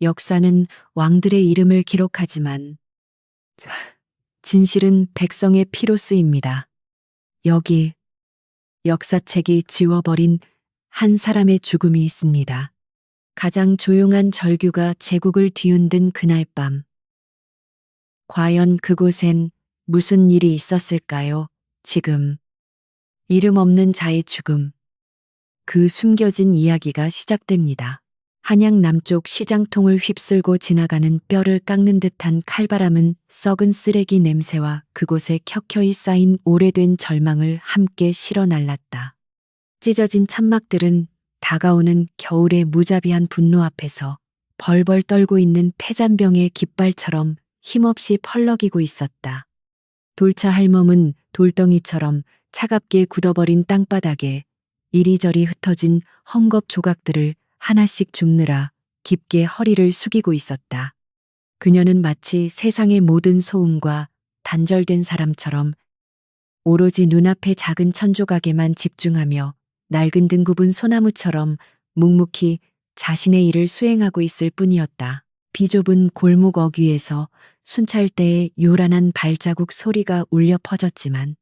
역사는 왕들의 이름을 기록하지만 진실은 백성의 피로 쓰입니다. 여기 역사책이 지워버린 한 사람의 죽음이 있습니다. 가장 조용한 절규가 제국을 뒤흔든 그날 밤. 과연 그곳엔 무슨 일이 있었을까요? 지금 이름 없는 자의 죽음. 그 숨겨진 이야기가 시작됩니다. 한양 남쪽 시장통을 휩쓸고 지나가는 뼈를 깎는 듯한 칼바람은 썩은 쓰레기 냄새와 그곳에 켜켜이 쌓인 오래된 절망을 함께 실어 날랐다. 찢어진 천막들은 다가오는 겨울의 무자비한 분노 앞에서 벌벌 떨고 있는 폐잔병의 깃발처럼 힘없이 펄럭이고 있었다. 돌차 할멈은 돌덩이처럼 차갑게 굳어버린 땅바닥에 이리저리 흩어진 헝겊 조각들을 하나씩 줍느라 깊게 허리를 숙이고 있었다. 그녀는 마치 세상의 모든 소음과 단절된 사람처럼 오로지 눈앞의 작은 천조각에만 집중하며 낡은 등 굽은 소나무처럼 묵묵히 자신의 일을 수행하고 있을 뿐이었다. 비좁은 골목 어귀에서 순찰대의 요란한 발자국 소리가 울려 퍼졌지만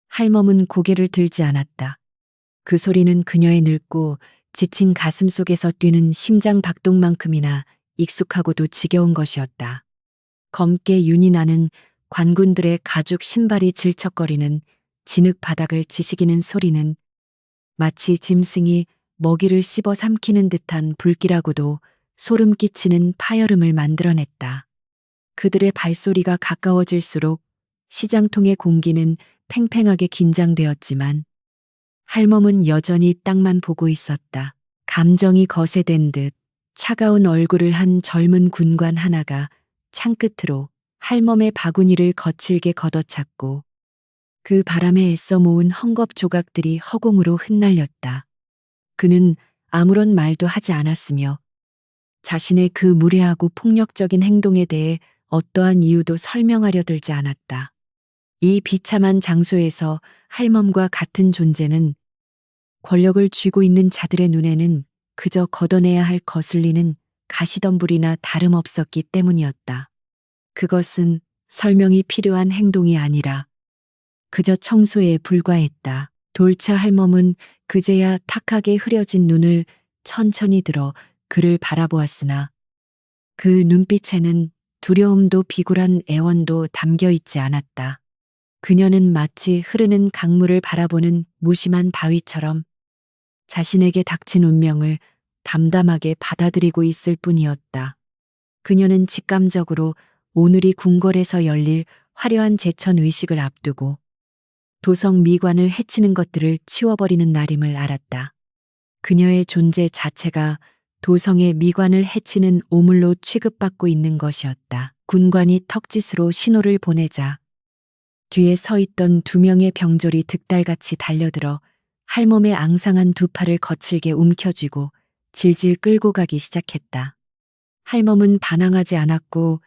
할멈은 고개를 들지 않았다. 그 소리는 그녀의 늙고 지친 가슴 속에서 뛰는 심장 박동만큼이나 익숙하고도 지겨운 것이었다. 검게 윤이 나는 관군들의 가죽 신발이 질척거리는 진흙 바닥을 지식이는 소리는 마치 짐승이 먹이를 씹어 삼키는 듯한 불길하고도 소름 끼치는 파열음을 만들어냈다. 그들의 발소리가 가까워질수록 시장통의 공기는 팽팽하게 긴장되었지만 할멈은 여전히 땅만 보고 있었다. 감정이 거세된 듯 차가운 얼굴을 한 젊은 군관 하나가 창끝으로 할멈의 바구니를 거칠게 걷어찼고 그 바람에 애써 모은 헝겊 조각들이 허공으로 흩날렸다. 그는 아무런 말도 하지 않았으며 자신의 그 무례하고 폭력적인 행동에 대해 어떠한 이유도 설명하려 들지 않았다. 이 비참한 장소에서 할멈과 같은 존재는 권력을 쥐고 있는 자들의 눈에는 그저 걷어내야 할 거슬리는 가시덤불이나 다름없었기 때문이었다. 그것은 설명이 필요한 행동이 아니라 그저 청소에 불과했다. 돌차 할멈은 그제야 탁하게 흐려진 눈을 천천히 들어 그를 바라보았으나 그 눈빛에는 두려움도 비굴한 애원도 담겨 있지 않았다. 그녀는 마치 흐르는 강물을 바라보는 무심한 바위처럼 자신에게 닥친 운명을 담담하게 받아들이고 있을 뿐이었다. 그녀는 직감적으로 오늘이 궁궐에서 열릴 화려한 제천 의식을 앞두고 도성 미관을 해치는 것들을 치워버리는 날임을 알았다. 그녀의 존재 자체가 도성의 미관을 해치는 오물로 취급받고 있는 것이었다. 군관이 턱짓으로 신호를 보내자 뒤에 서 있던 두 명의 병졸이 득달같이 달려들어 할멈의 앙상한 두 팔을 거칠게 움켜쥐고 질질 끌고 가기 시작했다. 할멈은 반항하지 않았고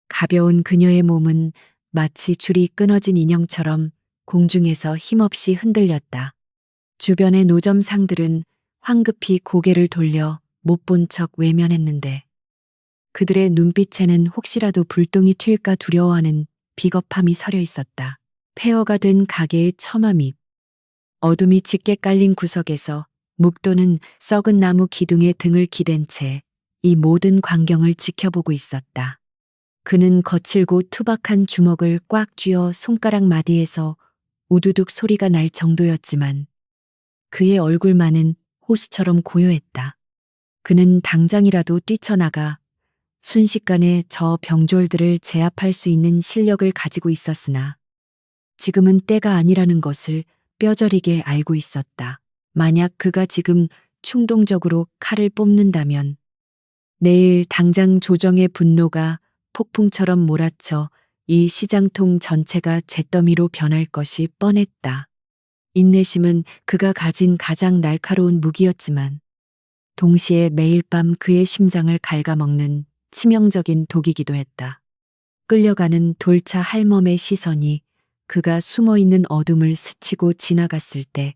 가벼운 그녀의 몸은 마치 줄이 끊어진 인형처럼 공중에서 힘없이 흔들렸다. 주변의 노점상들은 황급히 고개를 돌려 못 본 척 외면했는데 그들의 눈빛에는 혹시라도 불똥이 튈까 두려워하는 비겁함이 서려 있었다. 폐허가 된 가게의 처마 밑 어둠이 짙게 깔린 구석에서 묵도는 썩은 나무 기둥에 등을 기댄 채 이 모든 광경을 지켜보고 있었다. 그는 거칠고 투박한 주먹을 꽉 쥐어 손가락 마디에서 우두둑 소리가 날 정도였지만 그의 얼굴만은 호수처럼 고요했다. 그는 당장이라도 뛰쳐나가 순식간에 저 병졸들을 제압할 수 있는 실력을 가지고 있었으나 지금은 때가 아니라는 것을 뼈저리게 알고 있었다. 만약 그가 지금 충동적으로 칼을 뽑는다면 내일 당장 조정의 분노가 폭풍처럼 몰아쳐 이 시장통 전체가 잿더미로 변할 것이 뻔했다. 인내심은 그가 가진 가장 날카로운 무기였지만 동시에 매일 밤 그의 심장을 갉아먹는 치명적인 독이기도 했다. 끌려가는 돌차 할멈의 시선이 그가 숨어있는 어둠을 스치고 지나갔을 때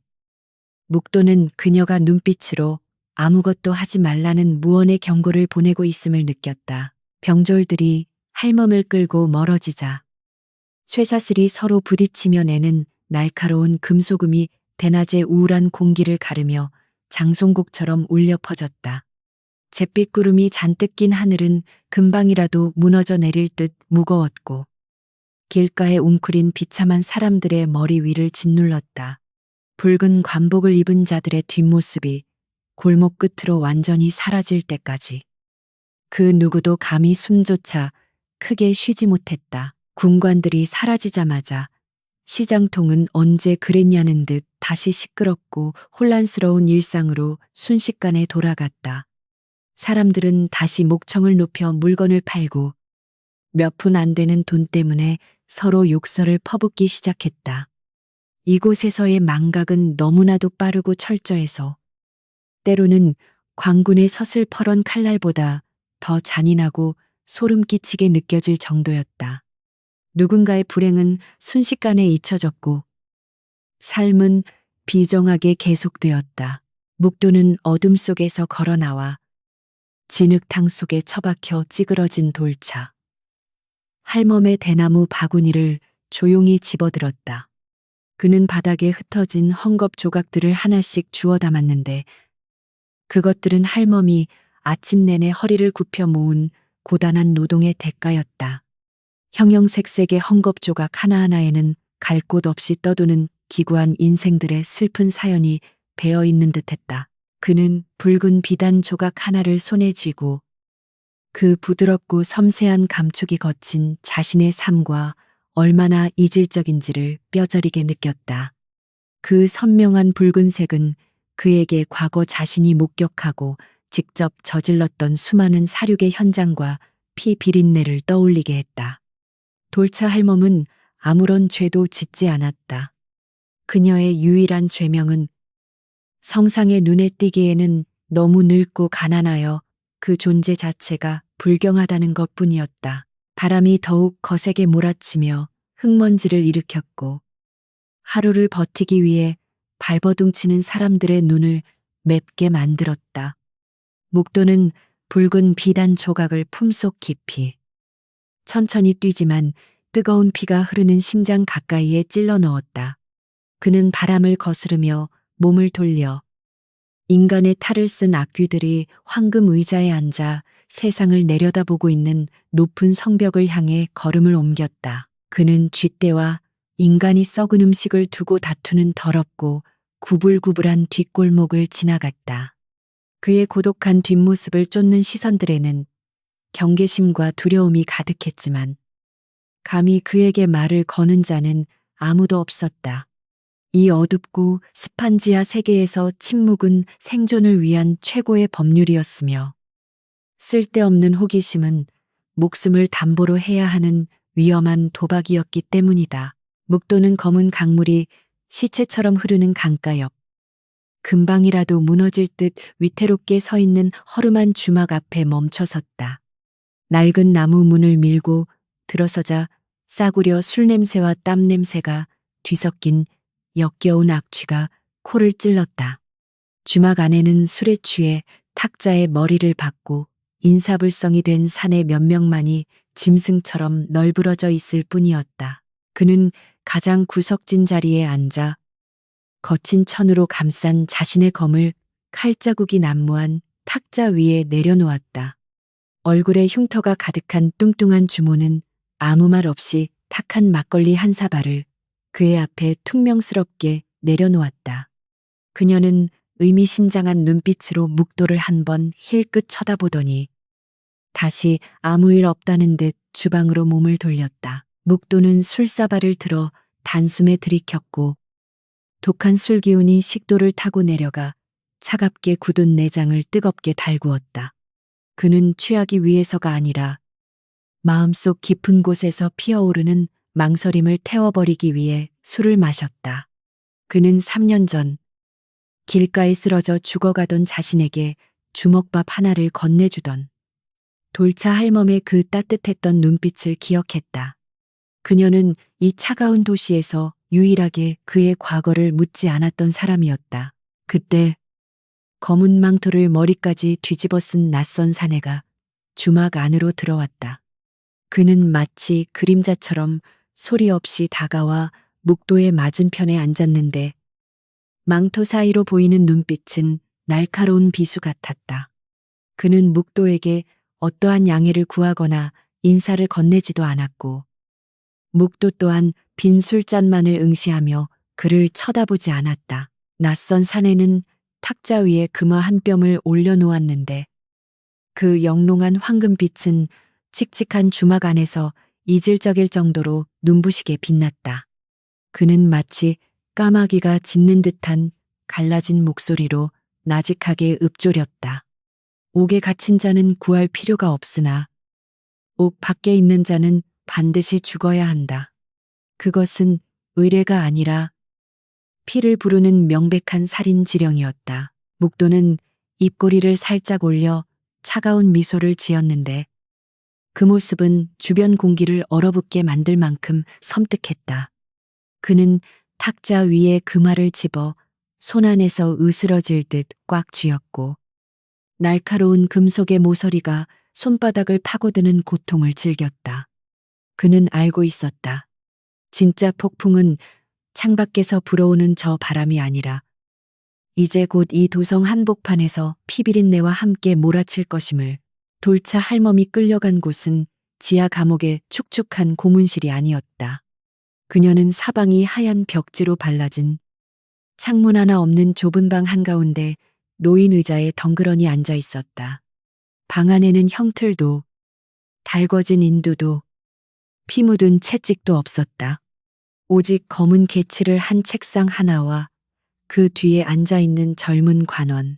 묵도는 그녀가 눈빛으로 아무것도 하지 말라는 무언의 경고를 보내고 있음을 느꼈다. 병졸들이 할멈을 끌고 멀어지자 쇠사슬이 서로 부딪히며 내는 날카로운 금소금이 대낮의 우울한 공기를 가르며 장송곡처럼 울려 퍼졌다. 잿빛 구름이 잔뜩 낀 하늘은 금방이라도 무너져 내릴 듯 무거웠고 길가에 웅크린 비참한 사람들의 머리 위를 짓눌렀다. 붉은 관복을 입은 자들의 뒷모습이 골목 끝으로 완전히 사라질 때까지 그 누구도 감히 숨조차 크게 쉬지 못했다. 군관들이 사라지자마자 시장통은 언제 그랬냐는 듯 다시 시끄럽고 혼란스러운 일상으로 순식간에 돌아갔다. 사람들은 다시 목청을 높여 물건을 팔고 몇 푼 안 되는 돈 때문에 서로 욕설을 퍼붓기 시작했다. 이곳에서의 망각은 너무나도 빠르고 철저해서 때로는 광군의 서슬퍼런 칼날보다 더 잔인하고 소름 끼치게 느껴질 정도였다. 누군가의 불행은 순식간에 잊혀졌고 삶은 비정하게 계속되었다. 묵도는 어둠 속에서 걸어 나와 진흙탕 속에 처박혀 찌그러진 돌차. 할멈의 대나무 바구니를 조용히 집어들었다. 그는 바닥에 흩어진 헝겊 조각들을 하나씩 주워 담았는데 그것들은 할멈이 아침 내내 허리를 굽혀 모은 고단한 노동의 대가였다. 형형색색의 헝겊 조각 하나하나에는 갈 곳 없이 떠도는 기구한 인생들의 슬픈 사연이 배어 있는 듯했다. 그는 붉은 비단 조각 하나를 손에 쥐고 그 부드럽고 섬세한 감촉이 거친 자신의 삶과 얼마나 이질적인지를 뼈저리게 느꼈다. 그 선명한 붉은색은 그에게 과거 자신이 목격하고 직접 저질렀던 수많은 사륙의 현장과 피 비린내를 떠올리게 했다. 돌차 할멈은 아무런 죄도 짓지 않았다. 그녀의 유일한 죄명은 성상의 눈에 띄기에는 너무 늙고 가난하여 그 존재 자체가 불경하다는 것뿐이었다. 바람이 더욱 거세게 몰아치며 흙먼지를 일으켰고 하루를 버티기 위해 발버둥치는 사람들의 눈을 맵게 만들었다. 묵도는 붉은 비단 조각을 품속 깊이 천천히 뛰지만 뜨거운 피가 흐르는 심장 가까이에 찔러 넣었다. 그는 바람을 거스르며 몸을 돌려 인간의 탈을 쓴 악귀들이 황금 의자에 앉아 세상을 내려다보고 있는 높은 성벽을 향해 걸음을 옮겼다. 그는 쥐떼와 인간이 썩은 음식을 두고 다투는 더럽고 구불구불한 뒷골목을 지나갔다. 그의 고독한 뒷모습을 쫓는 시선들에는 경계심과 두려움이 가득했지만 감히 그에게 말을 거는 자는 아무도 없었다. 이 어둡고 습한 지하 세계에서 침묵은 생존을 위한 최고의 법률이었으며 쓸데없는 호기심은 목숨을 담보로 해야 하는 위험한 도박이었기 때문이다. 묵도는 검은 강물이 시체처럼 흐르는 강가 옆 금방이라도 무너질 듯 위태롭게 서 있는 허름한 주막 앞에 멈춰섰다. 낡은 나무 문을 밀고 들어서자 싸구려 술 냄새와 땀 냄새가 뒤섞인 역겨운 악취가 코를 찔렀다. 주막 안에는 술에 취해 탁자에 머리를 박고 인사불성이 된 사내 몇 명만이 짐승처럼 널브러져 있을 뿐이었다. 그는 가장 구석진 자리에 앉아 거친 천으로 감싼 자신의 검을 칼자국이 난무한 탁자 위에 내려놓았다. 얼굴에 흉터가 가득한 뚱뚱한 주모는 아무 말 없이 탁한 막걸리 한 사발을 그의 앞에 퉁명스럽게 내려놓았다. 그녀는 의미심장한 눈빛으로 묵도를 한번 힐끗 쳐다보더니 다시 아무 일 없다는 듯 주방으로 몸을 돌렸다. 묵도는 술사발을 들어 단숨에 들이켰고 독한 술기운이 식도를 타고 내려가 차갑게 굳은 내장을 뜨겁게 달구었다. 그는 취하기 위해서가 아니라 마음속 깊은 곳에서 피어오르는 망설임을 태워버리기 위해 술을 마셨다. 그는 3년 전 길가에 쓰러져 죽어가던 자신에게 주먹밥 하나를 건네주던 돌차 할멈의 그 따뜻했던 눈빛을 기억했다. 그녀는 이 차가운 도시에서 유일하게 그의 과거를 묻지 않았던 사람이었다. 그때 검은 망토를 머리까지 뒤집어 쓴 낯선 사내가 주막 안으로 들어왔다. 그는 마치 그림자처럼 소리 없이 다가와 묵도의 맞은편에 앉았는데 망토 사이로 보이는 눈빛은 날카로운 비수 같았다. 그는 묵도에게 어떠한 양해를 구하거나 인사를 건네지도 않았고 묵도 또한 빈 술잔만을 응시하며 그를 쳐다보지 않았다. 낯선 사내는 탁자 위에 금화 한 뼘을 올려놓았는데 그 영롱한 황금빛은 칙칙한 주막 안에서 이질적일 정도로 눈부시게 빛났다. 그는 마치 까마귀가 짖는 듯한 갈라진 목소리로 나직하게 읊조렸다. 옥에 갇힌 자는 구할 필요가 없으나 옥 밖에 있는 자는 반드시 죽어야 한다. 그것은 의례가 아니라 피를 부르는 명백한 살인 지령이었다. 묵도는 입꼬리를 살짝 올려 차가운 미소를 지었는데 그 모습은 주변 공기를 얼어붙게 만들 만큼 섬뜩했다. 그는 탁자 위에 금화를 집어 손 안에서 으스러질 듯 꽉 쥐었고 날카로운 금속의 모서리가 손바닥을 파고드는 고통을 즐겼다. 그는 알고 있었다. 진짜 폭풍은 창밖에서 불어오는 저 바람이 아니라 이제 곧 이 도성 한복판에서 피비린내와 함께 몰아칠 것임을. 돌차 할멈이 끌려간 곳은 지하 감옥의 축축한 고문실이 아니었다. 그녀는 사방이 하얀 벽지로 발라진 창문 하나 없는 좁은 방 한가운데 노인 의자에 덩그러니 앉아 있었다. 방 안에는 형틀도 달궈진 인두도 피 묻은 채찍도 없었다. 오직 검은 개치를 한 책상 하나와 그 뒤에 앉아있는 젊은 관원,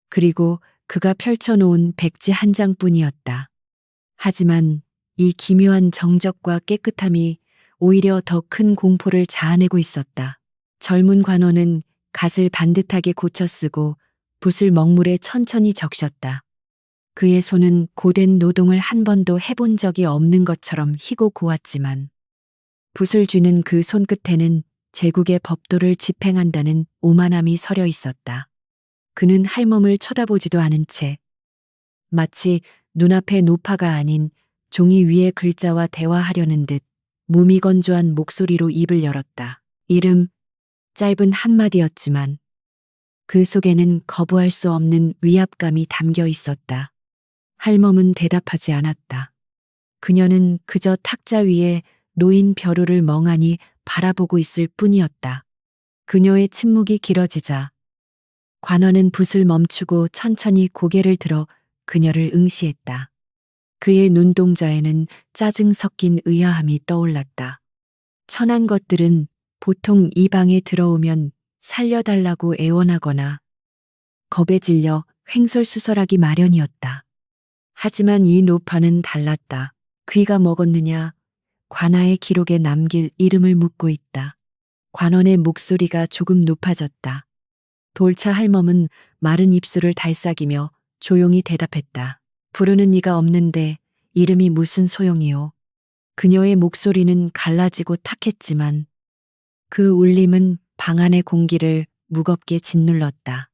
그리고 그가 펼쳐놓은 백지 한 장뿐이었다. 하지만 이 기묘한 정적과 깨끗함이 오히려 더 큰 공포를 자아내고 있었다. 젊은 관원은 갓을 반듯하게 고쳐 쓰고 붓을 먹물에 천천히 적셨다. 그의 손은 고된 노동을 한 번도 해본 적이 없는 것처럼 희고 고왔지만 붓을 쥐는 그 손끝에는 제국의 법도를 집행한다는 오만함이 서려 있었다. 그는 할멈을 쳐다보지도 않은 채 마치 눈앞의 노파가 아닌 종이 위의 글자와 대화하려는 듯 무미건조한 목소리로 입을 열었다. 이름, 짧은 한마디였지만 그 속에는 거부할 수 없는 위압감이 담겨 있었다. 할멈은 대답하지 않았다. 그녀는 그저 탁자 위에 놓인 벼루를 멍하니 바라보고 있을 뿐이었다. 그녀의 침묵이 길어지자 관원은 붓을 멈추고 천천히 고개를 들어 그녀를 응시했다. 그의 눈동자에는 짜증 섞인 의아함이 떠올랐다. 천한 것들은 보통 이 방에 들어오면 살려달라고 애원하거나 겁에 질려 횡설수설하기 마련이었다. 하지만 이 노파는 달랐다. 귀가 먹었느냐? 관아의 기록에 남길 이름을 묻고 있다. 관원의 목소리가 조금 높아졌다. 돌차 할멈은 마른 입술을 달싹이며 조용히 대답했다. 부르는 이가 없는데 이름이 무슨 소용이요. 그녀의 목소리는 갈라지고 탁했지만 그 울림은 방 안의 공기를 무겁게 짓눌렀다.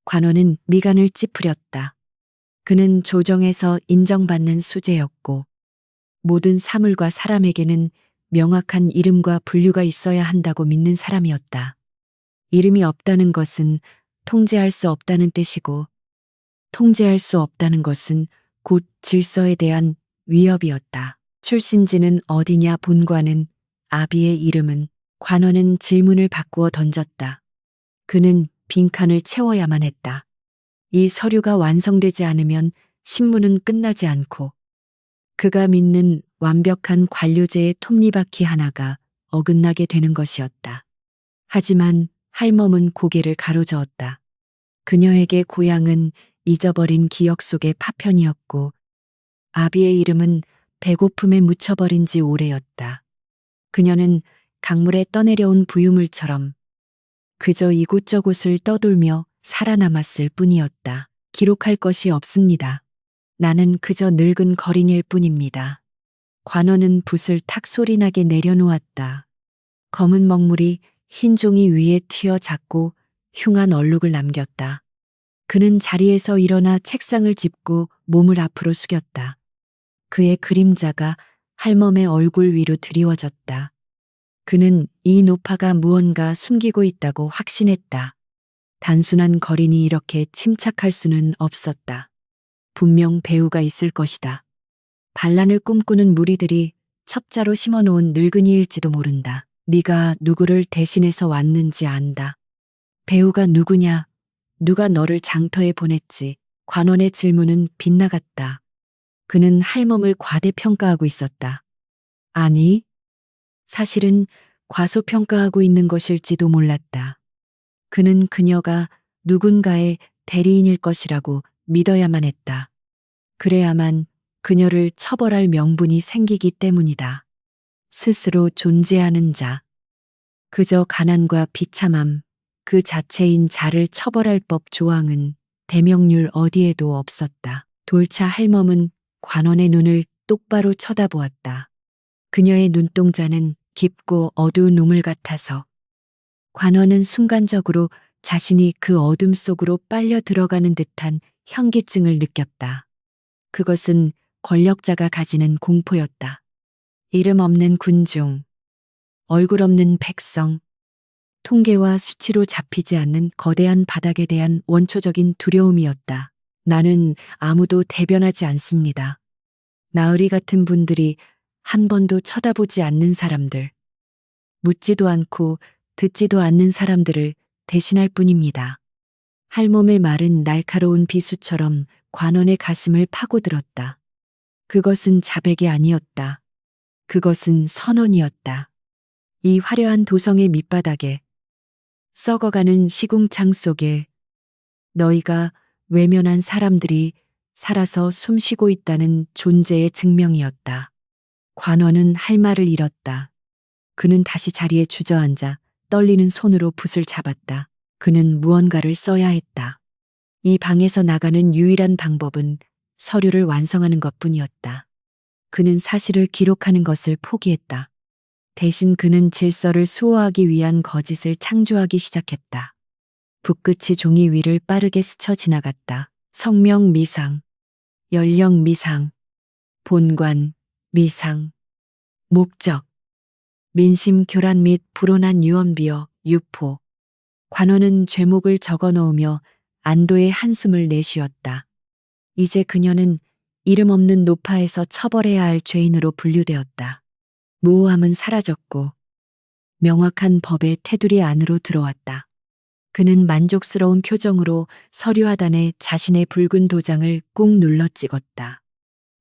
관원은 미간을 찌푸렸다. 그는 조정에서 인정받는 수재였고 모든 사물과 사람에게는 명확한 이름과 분류가 있어야 한다고 믿는 사람이었다. 이름이 없다는 것은 통제할 수 없다는 뜻이고 통제할 수 없다는 것은 곧 질서에 대한 위협이었다. 출신지는 어디냐 본관은 아비의 이름은 관원은 질문을 바꾸어 던졌다. 그는 빈칸을 채워야만 했다. 이 서류가 완성되지 않으면 신문은 끝나지 않고 그가 믿는 완벽한 관료제의 톱니바퀴 하나가 어긋나게 되는 것이었다. 하지만 할멈은 고개를 가로저었다. 그녀에게 고향은 잊어버린 기억 속의 파편이었고 아비의 이름은 배고픔에 묻혀버린 지 오래였다. 그녀는 강물에 떠내려온 부유물처럼 그저 이곳저곳을 떠돌며 살아남았을 뿐이었다. 기록할 것이 없습니다. 나는 그저 늙은 거린일 뿐입니다. 관원은 붓을 탁 소리나게 내려놓았다. 검은 먹물이 흰 종이 위에 튀어 작고 흉한 얼룩을 남겼다. 그는 자리에서 일어나 책상을 짚고 몸을 앞으로 숙였다. 그의 그림자가 할멈의 얼굴 위로 드리워졌다. 그는 이 노파가 무언가 숨기고 있다고 확신했다. 단순한 거린이 이렇게 침착할 수는 없었다. 분명 배우가 있을 것이다. 반란을 꿈꾸는 무리들이 첩자로 심어놓은 늙은이일지도 모른다. 네가 누구를 대신해서 왔는지 안다. 배우가 누구냐? 누가 너를 장터에 보냈지? 관원의 질문은 빗나갔다. 그는 할멈을 과대평가하고 있었다. 아니, 사실은 과소평가하고 있는 것일지도 몰랐다. 그는 그녀가 누군가의 대리인일 것이라고 믿어야만 했다. 그래야만 그녀를 처벌할 명분이 생기기 때문이다. 스스로 존재하는 자. 그저 가난과 비참함, 그 자체인 자를 처벌할 법 조항은 대명률 어디에도 없었다. 돌차 할멈은 관원의 눈을 똑바로 쳐다보았다. 그녀의 눈동자는 깊고 어두운 우물 같아서 관원은 순간적으로 자신이 그 어둠 속으로 빨려 들어가는 듯한 현기증을 느꼈다. 그것은 권력자가 가지는 공포였다. 이름 없는 군중, 얼굴 없는 백성, 통계와 수치로 잡히지 않는 거대한 바닥에 대한 원초적인 두려움이었다. 나는 아무도 대변하지 않습니다. 나으리 같은 분들이 한 번도 쳐다보지 않는 사람들, 묻지도 않고 듣지도 않는 사람들을 대신할 뿐입니다. 할멈의 말은 날카로운 비수처럼 관원의 가슴을 파고들었다. 그것은 자백이 아니었다. 그것은 선언이었다. 이 화려한 도성의 밑바닥에, 썩어가는 시궁창 속에 너희가 외면한 사람들이 살아서 숨쉬고 있다는 존재의 증명이었다. 관원은 할 말을 잃었다. 그는 다시 자리에 주저앉아 떨리는 손으로 붓을 잡았다. 그는 무언가를 써야 했다. 이 방에서 나가는 유일한 방법은 서류를 완성하는 것뿐이었다. 그는 사실을 기록하는 것을 포기했다. 대신 그는 질서를 수호하기 위한 거짓을 창조하기 시작했다. 붓끝이 종이 위를 빠르게 스쳐 지나갔다. 성명 미상, 연령 미상, 본관 미상, 목적, 민심 교란 및 불온한 유언비어 유포. 관원은 죄목을 적어 넣으며 안도의 한숨을 내쉬었다. 이제 그녀는 이름 없는 노파에서 처벌해야 할 죄인으로 분류되었다. 모호함은 사라졌고 명확한 법의 테두리 안으로 들어왔다. 그는 만족스러운 표정으로 서류 하단에 자신의 붉은 도장을 꾹 눌러 찍었다.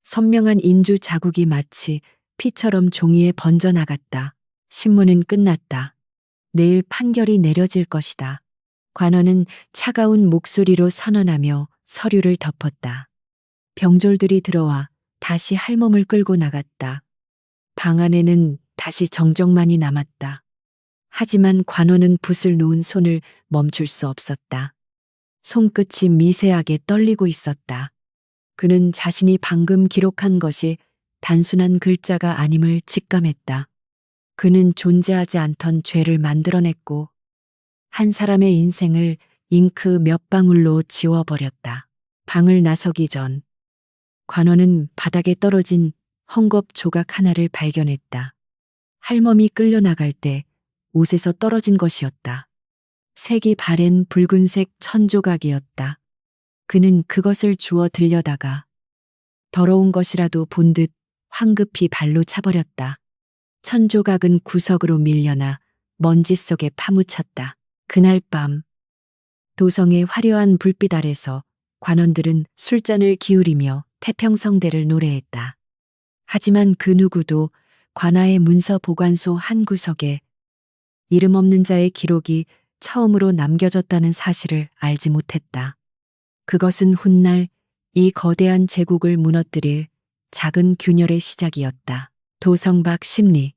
선명한 인주 자국이 마치 피처럼 종이에 번져나갔다. 신문은 끝났다. 내일 판결이 내려질 것이다. 관원은 차가운 목소리로 선언하며 서류를 덮었다. 병졸들이 들어와 다시 할멈을 끌고 나갔다. 방 안에는 다시 정적만이 남았다. 하지만 관원은 붓을 놓은 손을 멈출 수 없었다. 손끝이 미세하게 떨리고 있었다. 그는 자신이 방금 기록한 것이 단순한 글자가 아님을 직감했다. 그는 존재하지 않던 죄를 만들어냈고 한 사람의 인생을 잉크 몇 방울로 지워버렸다. 방을 나서기 전 관원은 바닥에 떨어진 헝겊 조각 하나를 발견했다. 할멈이 끌려나갈 때 옷에서 떨어진 것이었다. 색이 바랜 붉은색 천조각이었다. 그는 그것을 주워 들여다가 더러운 것이라도 본 듯 황급히 발로 차버렸다. 천조각은 구석으로 밀려나 먼지 속에 파묻혔다. 그날 밤 도성의 화려한 불빛 아래서 관원들은 술잔을 기울이며 태평성대를 노래했다. 하지만 그 누구도 관아의 문서 보관소 한 구석에 이름 없는 자의 기록이 처음으로 남겨졌다는 사실을 알지 못했다. 그것은 훗날 이 거대한 제국을 무너뜨릴 작은 균열의 시작이었다. 도성 밖 심리.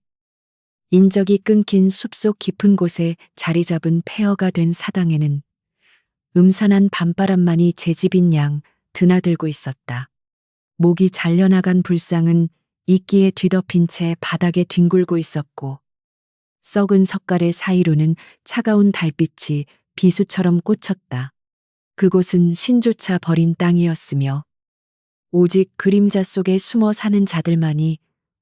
인적이 끊긴 숲속 깊은 곳에 자리 잡은 폐허가 된 사당에는 음산한 밤바람만이 제집인 양 드나들고 있었다. 목이 잘려나간 불상은 이끼에 뒤덮인 채 바닥에 뒹굴고 있었고 썩은 석가래 사이로는 차가운 달빛이 비수처럼 꽂혔다. 그곳은 신조차 버린 땅이었으며 오직 그림자 속에 숨어 사는 자들만이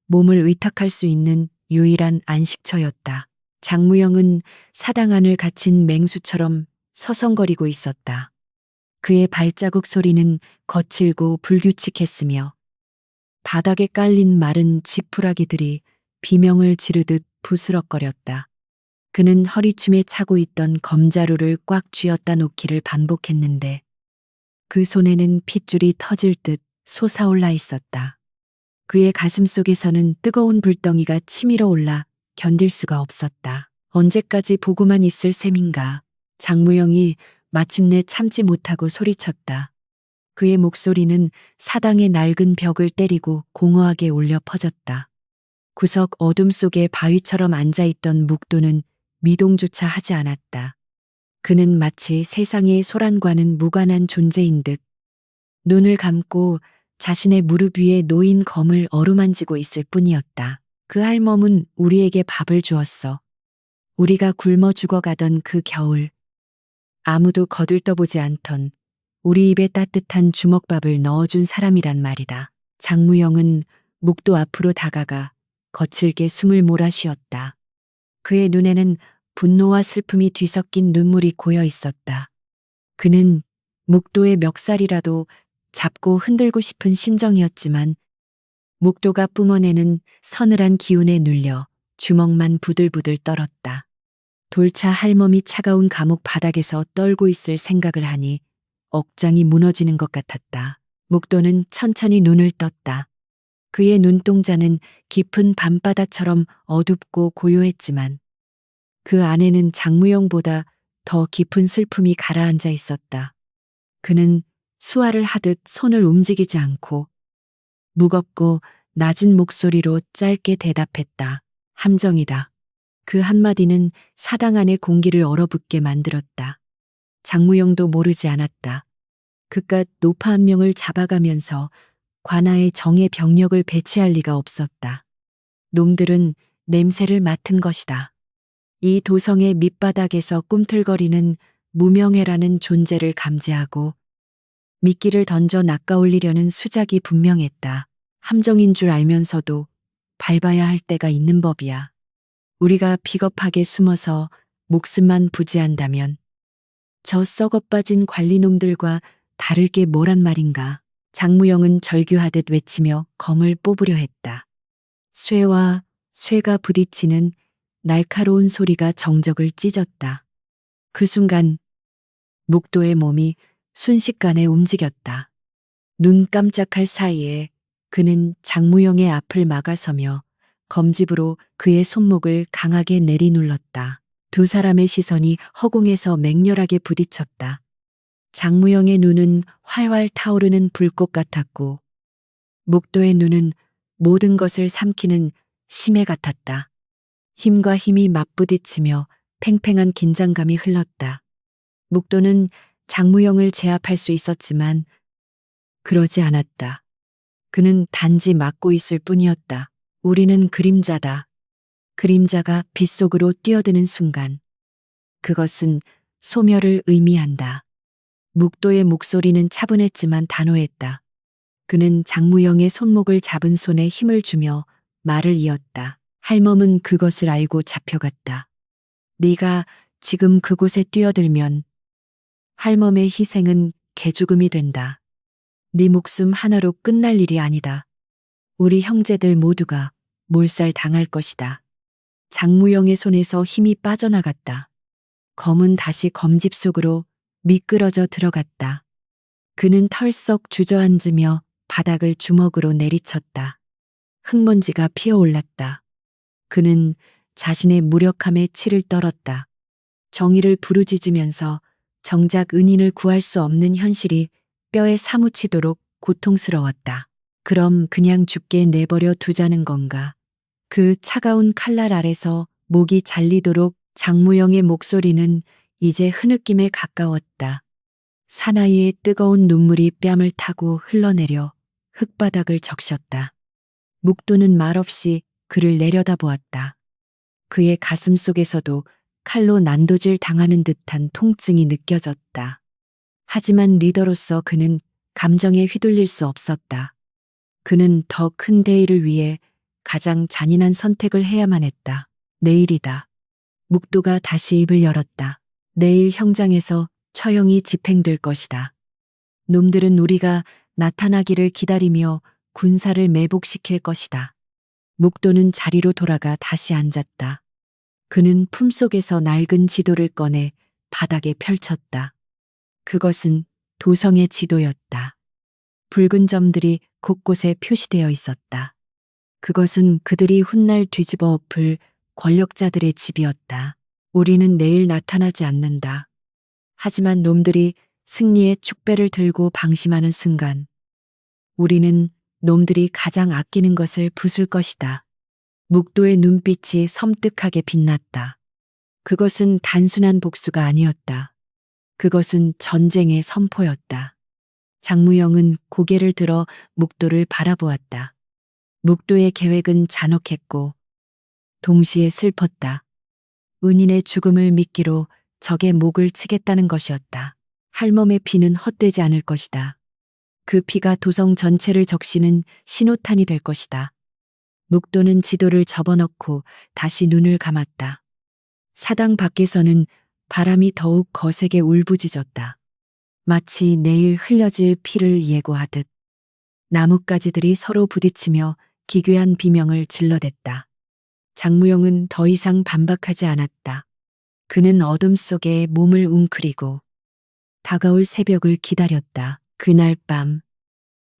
몸을 의탁할 수 있는 유일한 안식처였다. 장무영은 사당 안을 갇힌 맹수처럼 서성거리고 있었다. 그의 발자국 소리는 거칠고 불규칙했으며 바닥에 깔린 마른 지푸라기들이 비명을 지르듯 부스럭거렸다. 그는 허리춤에 차고 있던 검자루를 꽉 쥐었다 놓기를 반복했는데 그 손에는 핏줄이 터질 듯 솟아올라 있었다. 그의 가슴 속에서는 뜨거운 불덩이가 치밀어 올라 견딜 수가 없었다. 언제까지 보고만 있을 셈인가. 장무영이 마침내 참지 못하고 소리쳤다. 그의 목소리는 사당의 낡은 벽을 때리고 공허하게 울려 퍼졌다. 구석 어둠 속에 바위처럼 앉아있던 묵도는 미동조차 하지 않았다. 그는 마치 세상의 소란과는 무관한 존재인 듯 눈을 감고 자신의 무릎 위에 놓인 검을 어루만지고 있을 뿐이었다. 그 할멈은 우리에게 밥을 주었어. 우리가 굶어 죽어가던 그 겨울. 아무도 거들떠보지 않던 우리 입에 따뜻한 주먹밥을 넣어준 사람이란 말이다. 장무영은 묵도 앞으로 다가가 거칠게 숨을 몰아쉬었다. 그의 눈에는 분노와 슬픔이 뒤섞인 눈물이 고여 있었다. 그는 묵도의 멱살이라도 잡고 흔들고 싶은 심정이었지만 묵도가 뿜어내는 서늘한 기운에 눌려 주먹만 부들부들 떨었다. 돌차 할멈이 차가운 감옥 바닥에서 떨고 있을 생각을 하니 억장이 무너지는 것 같았다. 묵도는 천천히 눈을 떴다. 그의 눈동자는 깊은 밤바다처럼 어둡고 고요했지만 그 안에는 장무영보다 더 깊은 슬픔이 가라앉아 있었다. 그는 수화를 하듯 손을 움직이지 않고 무겁고 낮은 목소리로 짧게 대답했다. 함정이다. 그 한마디는 사당 안의 공기를 얼어붙게 만들었다. 장무영도 모르지 않았다. 그깟 노파 한 명을 잡아가면서 관아에 정의 병력을 배치할 리가 없었다. 놈들은 냄새를 맡은 것이다. 이 도성의 밑바닥에서 꿈틀거리는 무명해라는 존재를 감지하고 미끼를 던져 낚아올리려는 수작이 분명했다. 함정인 줄 알면서도 밟아야 할 때가 있는 법이야. 우리가 비겁하게 숨어서 목숨만 부지한다면 저 썩어빠진 관리놈들과 다를 게 뭐란 말인가. 장무영은 절규하듯 외치며 검을 뽑으려 했다. 쇠와 쇠가 부딪히는 날카로운 소리가 정적을 찢었다. 그 순간 묵도의 몸이 순식간에 움직였다. 눈 깜짝할 사이에 그는 장무영의 앞을 막아서며 검집으로 그의 손목을 강하게 내리눌렀다. 두 사람의 시선이 허공에서 맹렬하게 부딪혔다. 장무영의 눈은 활활 타오르는 불꽃 같았고 묵도의 눈은 모든 것을 삼키는 심해 같았다. 힘과 힘이 맞부딪히며 팽팽한 긴장감이 흘렀다. 묵도는 장무영을 제압할 수 있었지만 그러지 않았다. 그는 단지 막고 있을 뿐이었다. 우리는 그림자다. 그림자가 빛 속으로 뛰어드는 순간 그것은 소멸을 의미한다. 묵도의 목소리는 차분했지만 단호했다. 그는 장무영의 손목을 잡은 손에 힘을 주며 말을 이었다. 할멈은 그것을 알고 잡혀갔다. 네가 지금 그곳에 뛰어들면 할멈의 희생은 개죽음이 된다. 네 목숨 하나로 끝날 일이 아니다. 우리 형제들 모두가 몰살 당할 것이다. 장무영의 손에서 힘이 빠져나갔다. 검은 다시 검집 속으로 미끄러져 들어갔다. 그는 털썩 주저앉으며 바닥을 주먹으로 내리쳤다. 흙먼지가 피어올랐다. 그는 자신의 무력함에 치를 떨었다. 정의를 부르짖으면서 정작 은인을 구할 수 없는 현실이 뼈에 사무치도록 고통스러웠다. 그럼 그냥 죽게 내버려 두자는 건가? 그 차가운 칼날 아래서 목이 잘리도록 장무영의 목소리는 이제 흐느낌에 가까웠다. 사나이의 뜨거운 눈물이 뺨을 타고 흘러내려 흙바닥을 적셨다. 묵도는 말없이 그를 내려다보았다. 그의 가슴 속에서도 칼로 난도질 당하는 듯한 통증이 느껴졌다. 하지만 리더로서 그는 감정에 휘둘릴 수 없었다. 그는 더 큰 대의를 위해 가장 잔인한 선택을 해야만 했다. 내일이다. 묵도가 다시 입을 열었다. 내일 형장에서 처형이 집행될 것이다. 놈들은 우리가 나타나기를 기다리며 군사를 매복시킬 것이다. 묵도는 자리로 돌아가 다시 앉았다. 그는 품속에서 낡은 지도를 꺼내 바닥에 펼쳤다. 그것은 도성의 지도였다. 붉은 점들이 곳곳에 표시되어 있었다. 그것은 그들이 훗날 뒤집어 엎을 권력자들의 집이었다. 우리는 내일 나타나지 않는다. 하지만 놈들이 승리의 축배를 들고 방심하는 순간 우리는 놈들이 가장 아끼는 것을 부술 것이다. 묵도의 눈빛이 섬뜩하게 빛났다. 그것은 단순한 복수가 아니었다. 그것은 전쟁의 선포였다. 장무영은 고개를 들어 묵도를 바라보았다. 묵도의 계획은 잔혹했고 동시에 슬펐다. 은인의 죽음을 미끼로 적의 목을 치겠다는 것이었다. 할멈의 피는 헛되지 않을 것이다. 그 피가 도성 전체를 적시는 신호탄이 될 것이다. 묵도는 지도를 접어넣고 다시 눈을 감았다. 사당 밖에서는 바람이 더욱 거세게 울부짖었다. 마치 내일 흘려질 피를 예고하듯 나뭇가지들이 서로 부딪히며 기괴한 비명을 질러댔다. 장무영은 더 이상 반박하지 않았다. 그는 어둠 속에 몸을 웅크리고 다가올 새벽을 기다렸다. 그날 밤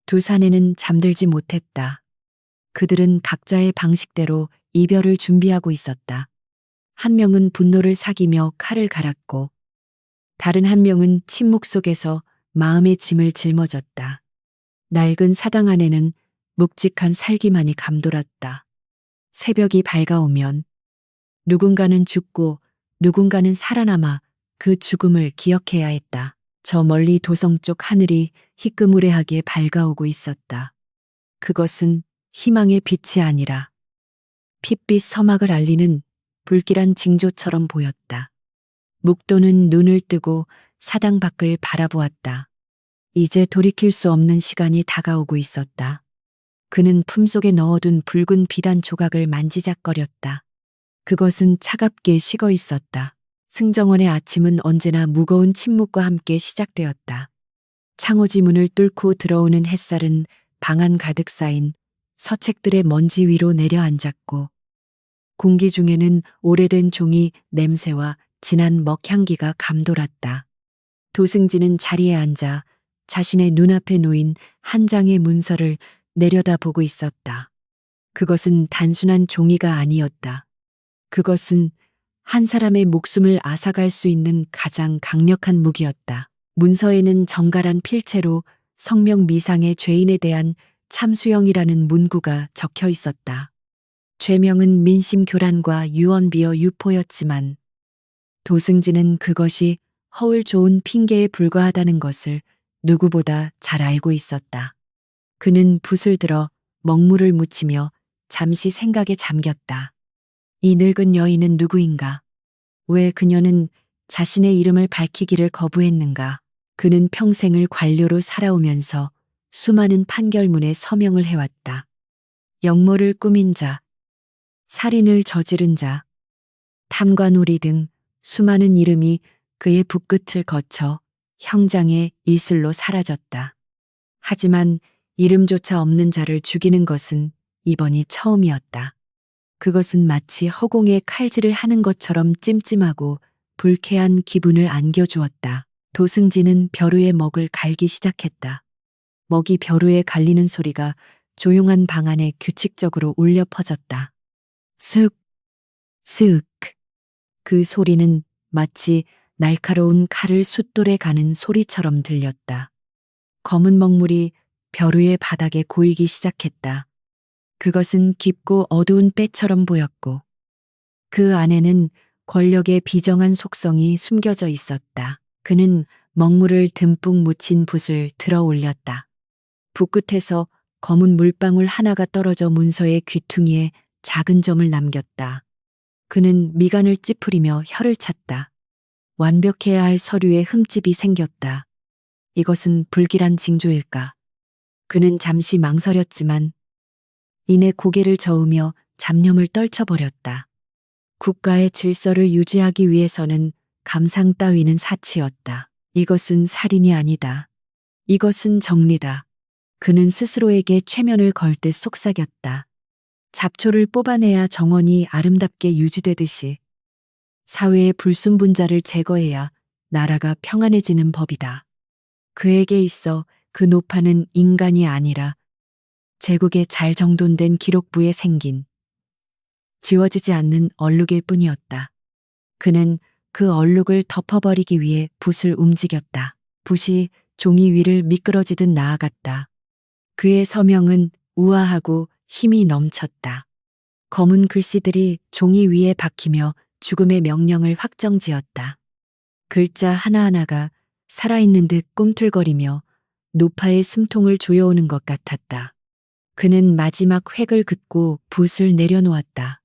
두 사내는 잠들지 못했다. 그들은 각자의 방식대로 이별을 준비하고 있었다. 한 명은 분노를 사기며 칼을 갈았고 다른 한 명은 침묵 속에서 마음의 짐을 짊어졌다. 낡은 사당 안에는 묵직한 살기만이 감돌았다. 새벽이 밝아오면 누군가는 죽고 누군가는 살아남아 그 죽음을 기억해야 했다. 저 멀리 도성 쪽 하늘이 희끄무레하게 밝아오고 있었다. 그것은 희망의 빛이 아니라 핏빛 서막을 알리는 불길한 징조처럼 보였다. 묵도는 눈을 뜨고 사당 밖을 바라보았다. 이제 돌이킬 수 없는 시간이 다가오고 있었다. 그는 품속에 넣어둔 붉은 비단 조각을 만지작거렸다. 그것은 차갑게 식어 있었다. 승정원의 아침은 언제나 무거운 침묵과 함께 시작되었다. 창호지 문을 뚫고 들어오는 햇살은 방 안 가득 쌓인 서책들의 먼지 위로 내려앉았고 공기 중에는 오래된 종이 냄새와 진한 먹향기가 감돌았다. 도승지는 자리에 앉아 자신의 눈앞에 놓인 한 장의 문서를 내려다보고 있었다. 그것은 단순한 종이가 아니었다. 그것은 한 사람의 목숨을 앗아갈 수 있는 가장 강력한 무기였다. 문서에는 정갈한 필체로 성명 미상의 죄인에 대한 참수형이라는 문구가 적혀 있었다. 죄명은 민심 교란과 유언비어 유포였지만 도승지는 그것이 허울 좋은 핑계에 불과하다는 것을 누구보다 잘 알고 있었다. 그는 붓을 들어 먹물을 묻히며 잠시 생각에 잠겼다. 이 늙은 여인은 누구인가? 왜 그녀는 자신의 이름을 밝히기를 거부했는가? 그는 평생을 관료로 살아오면서 수많은 판결문에 서명을 해왔다. 역모를 꾸민 자, 살인을 저지른 자, 탐관오리 등 수많은 이름이 그의 붓끝을 거쳐 형장의 이슬로 사라졌다. 하지만 이름조차 없는 자를 죽이는 것은 이번이 처음이었다. 그것은 마치 허공에 칼질을 하는 것처럼 찜찜하고 불쾌한 기분을 안겨주었다. 도승지는 벼루의 먹을 갈기 시작했다. 먹이 벼루에 갈리는 소리가 조용한 방 안에 규칙적으로 울려 퍼졌다. 슥, 슥. 그 소리는 마치 날카로운 칼을 숫돌에 가는 소리처럼 들렸다. 검은 먹물이 벼루의 바닥에 고이기 시작했다. 그것은 깊고 어두운 때처럼 보였고 그 안에는 권력의 비정한 속성이 숨겨져 있었다. 그는 먹물을 듬뿍 묻힌 붓을 들어 올렸다. 붓 끝에서 검은 물방울 하나가 떨어져 문서의 귀퉁이에 작은 점을 남겼다. 그는 미간을 찌푸리며 혀를 찼다. 완벽해야 할 서류에 흠집이 생겼다. 이것은 불길한 징조일까? 그는 잠시 망설였지만 이내 고개를 저으며 잡념을 떨쳐버렸다. 국가의 질서를 유지하기 위해서는 감상 따위는 사치였다. 이것은 살인이 아니다. 이것은 정리다. 그는 스스로에게 최면을 걸 듯 속삭였다. 잡초를 뽑아내야 정원이 아름답게 유지되듯이 사회의 불순분자를 제거해야 나라가 평안해지는 법이다. 그에게 있어 그 노파는 인간이 아니라 제국의 잘 정돈된 기록부에 생긴 지워지지 않는 얼룩일 뿐이었다. 그는 그 얼룩을 덮어버리기 위해 붓을 움직였다. 붓이 종이 위를 미끄러지듯 나아갔다. 그의 서명은 우아하고 힘이 넘쳤다. 검은 글씨들이 종이 위에 박히며 죽음의 명령을 확정지었다. 글자 하나하나가 살아있는 듯 꿈틀거리며 노파의 숨통을 조여오는 것 같았다. 그는 마지막 획을 긋고 붓을 내려놓았다.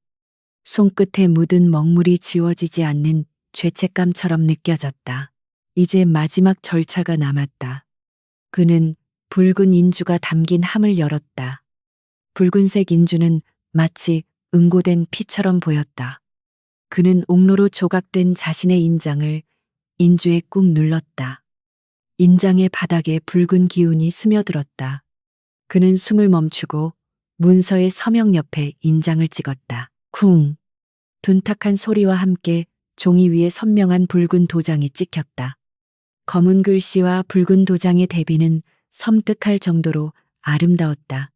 손끝에 묻은 먹물이 지워지지 않는 죄책감처럼 느껴졌다. 이제 마지막 절차가 남았다. 그는 붉은 인주가 담긴 함을 열었다. 붉은색 인주는 마치 응고된 피처럼 보였다. 그는 옥로로 조각된 자신의 인장을 인주에 꾹 눌렀다. 인장의 바닥에 붉은 기운이 스며들었다. 그는 숨을 멈추고 문서의 서명 옆에 인장을 찍었다. 쿵! 둔탁한 소리와 함께 종이 위에 선명한 붉은 도장이 찍혔다. 검은 글씨와 붉은 도장의 대비는 섬뜩할 정도로 아름다웠다.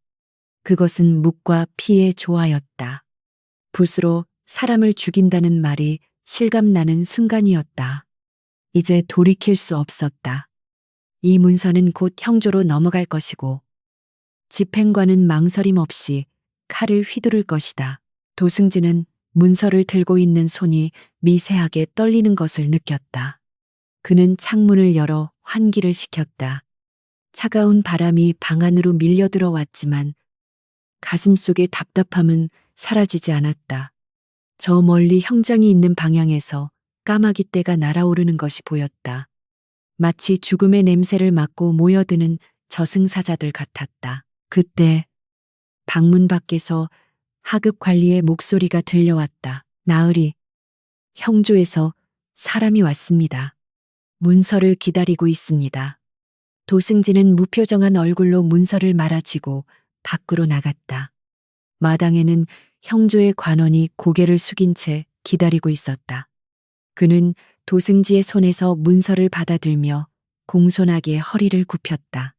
그것은 묵과 피의 조화였다. 붓으로 사람을 죽인다는 말이 실감나는 순간이었다. 이제 돌이킬 수 없었다. 이 문서는 곧 형조로 넘어갈 것이고 집행관은 망설임 없이 칼을 휘두를 것이다. 도승진은 문서를 들고 있는 손이 미세하게 떨리는 것을 느꼈다. 그는 창문을 열어 환기를 시켰다. 차가운 바람이 방 안으로 밀려 들어왔지만 가슴속의 답답함은 사라지지 않았다. 저 멀리 형장이 있는 방향에서 까마귀 떼가 날아오르는 것이 보였다. 마치 죽음의 냄새를 맡고 모여드는 저승사자들 같았다. 그때 방문 밖에서 하급 관리의 목소리가 들려왔다. 나으리, 형조에서 사람이 왔습니다. 문서를 기다리고 있습니다. 도승진은 무표정한 얼굴로 문서를 말아쥐고 밖으로 나갔다. 마당에는 형조의 관원이 고개를 숙인 채 기다리고 있었다. 그는 도승지의 손에서 문서를 받아들며 공손하게 허리를 굽혔다.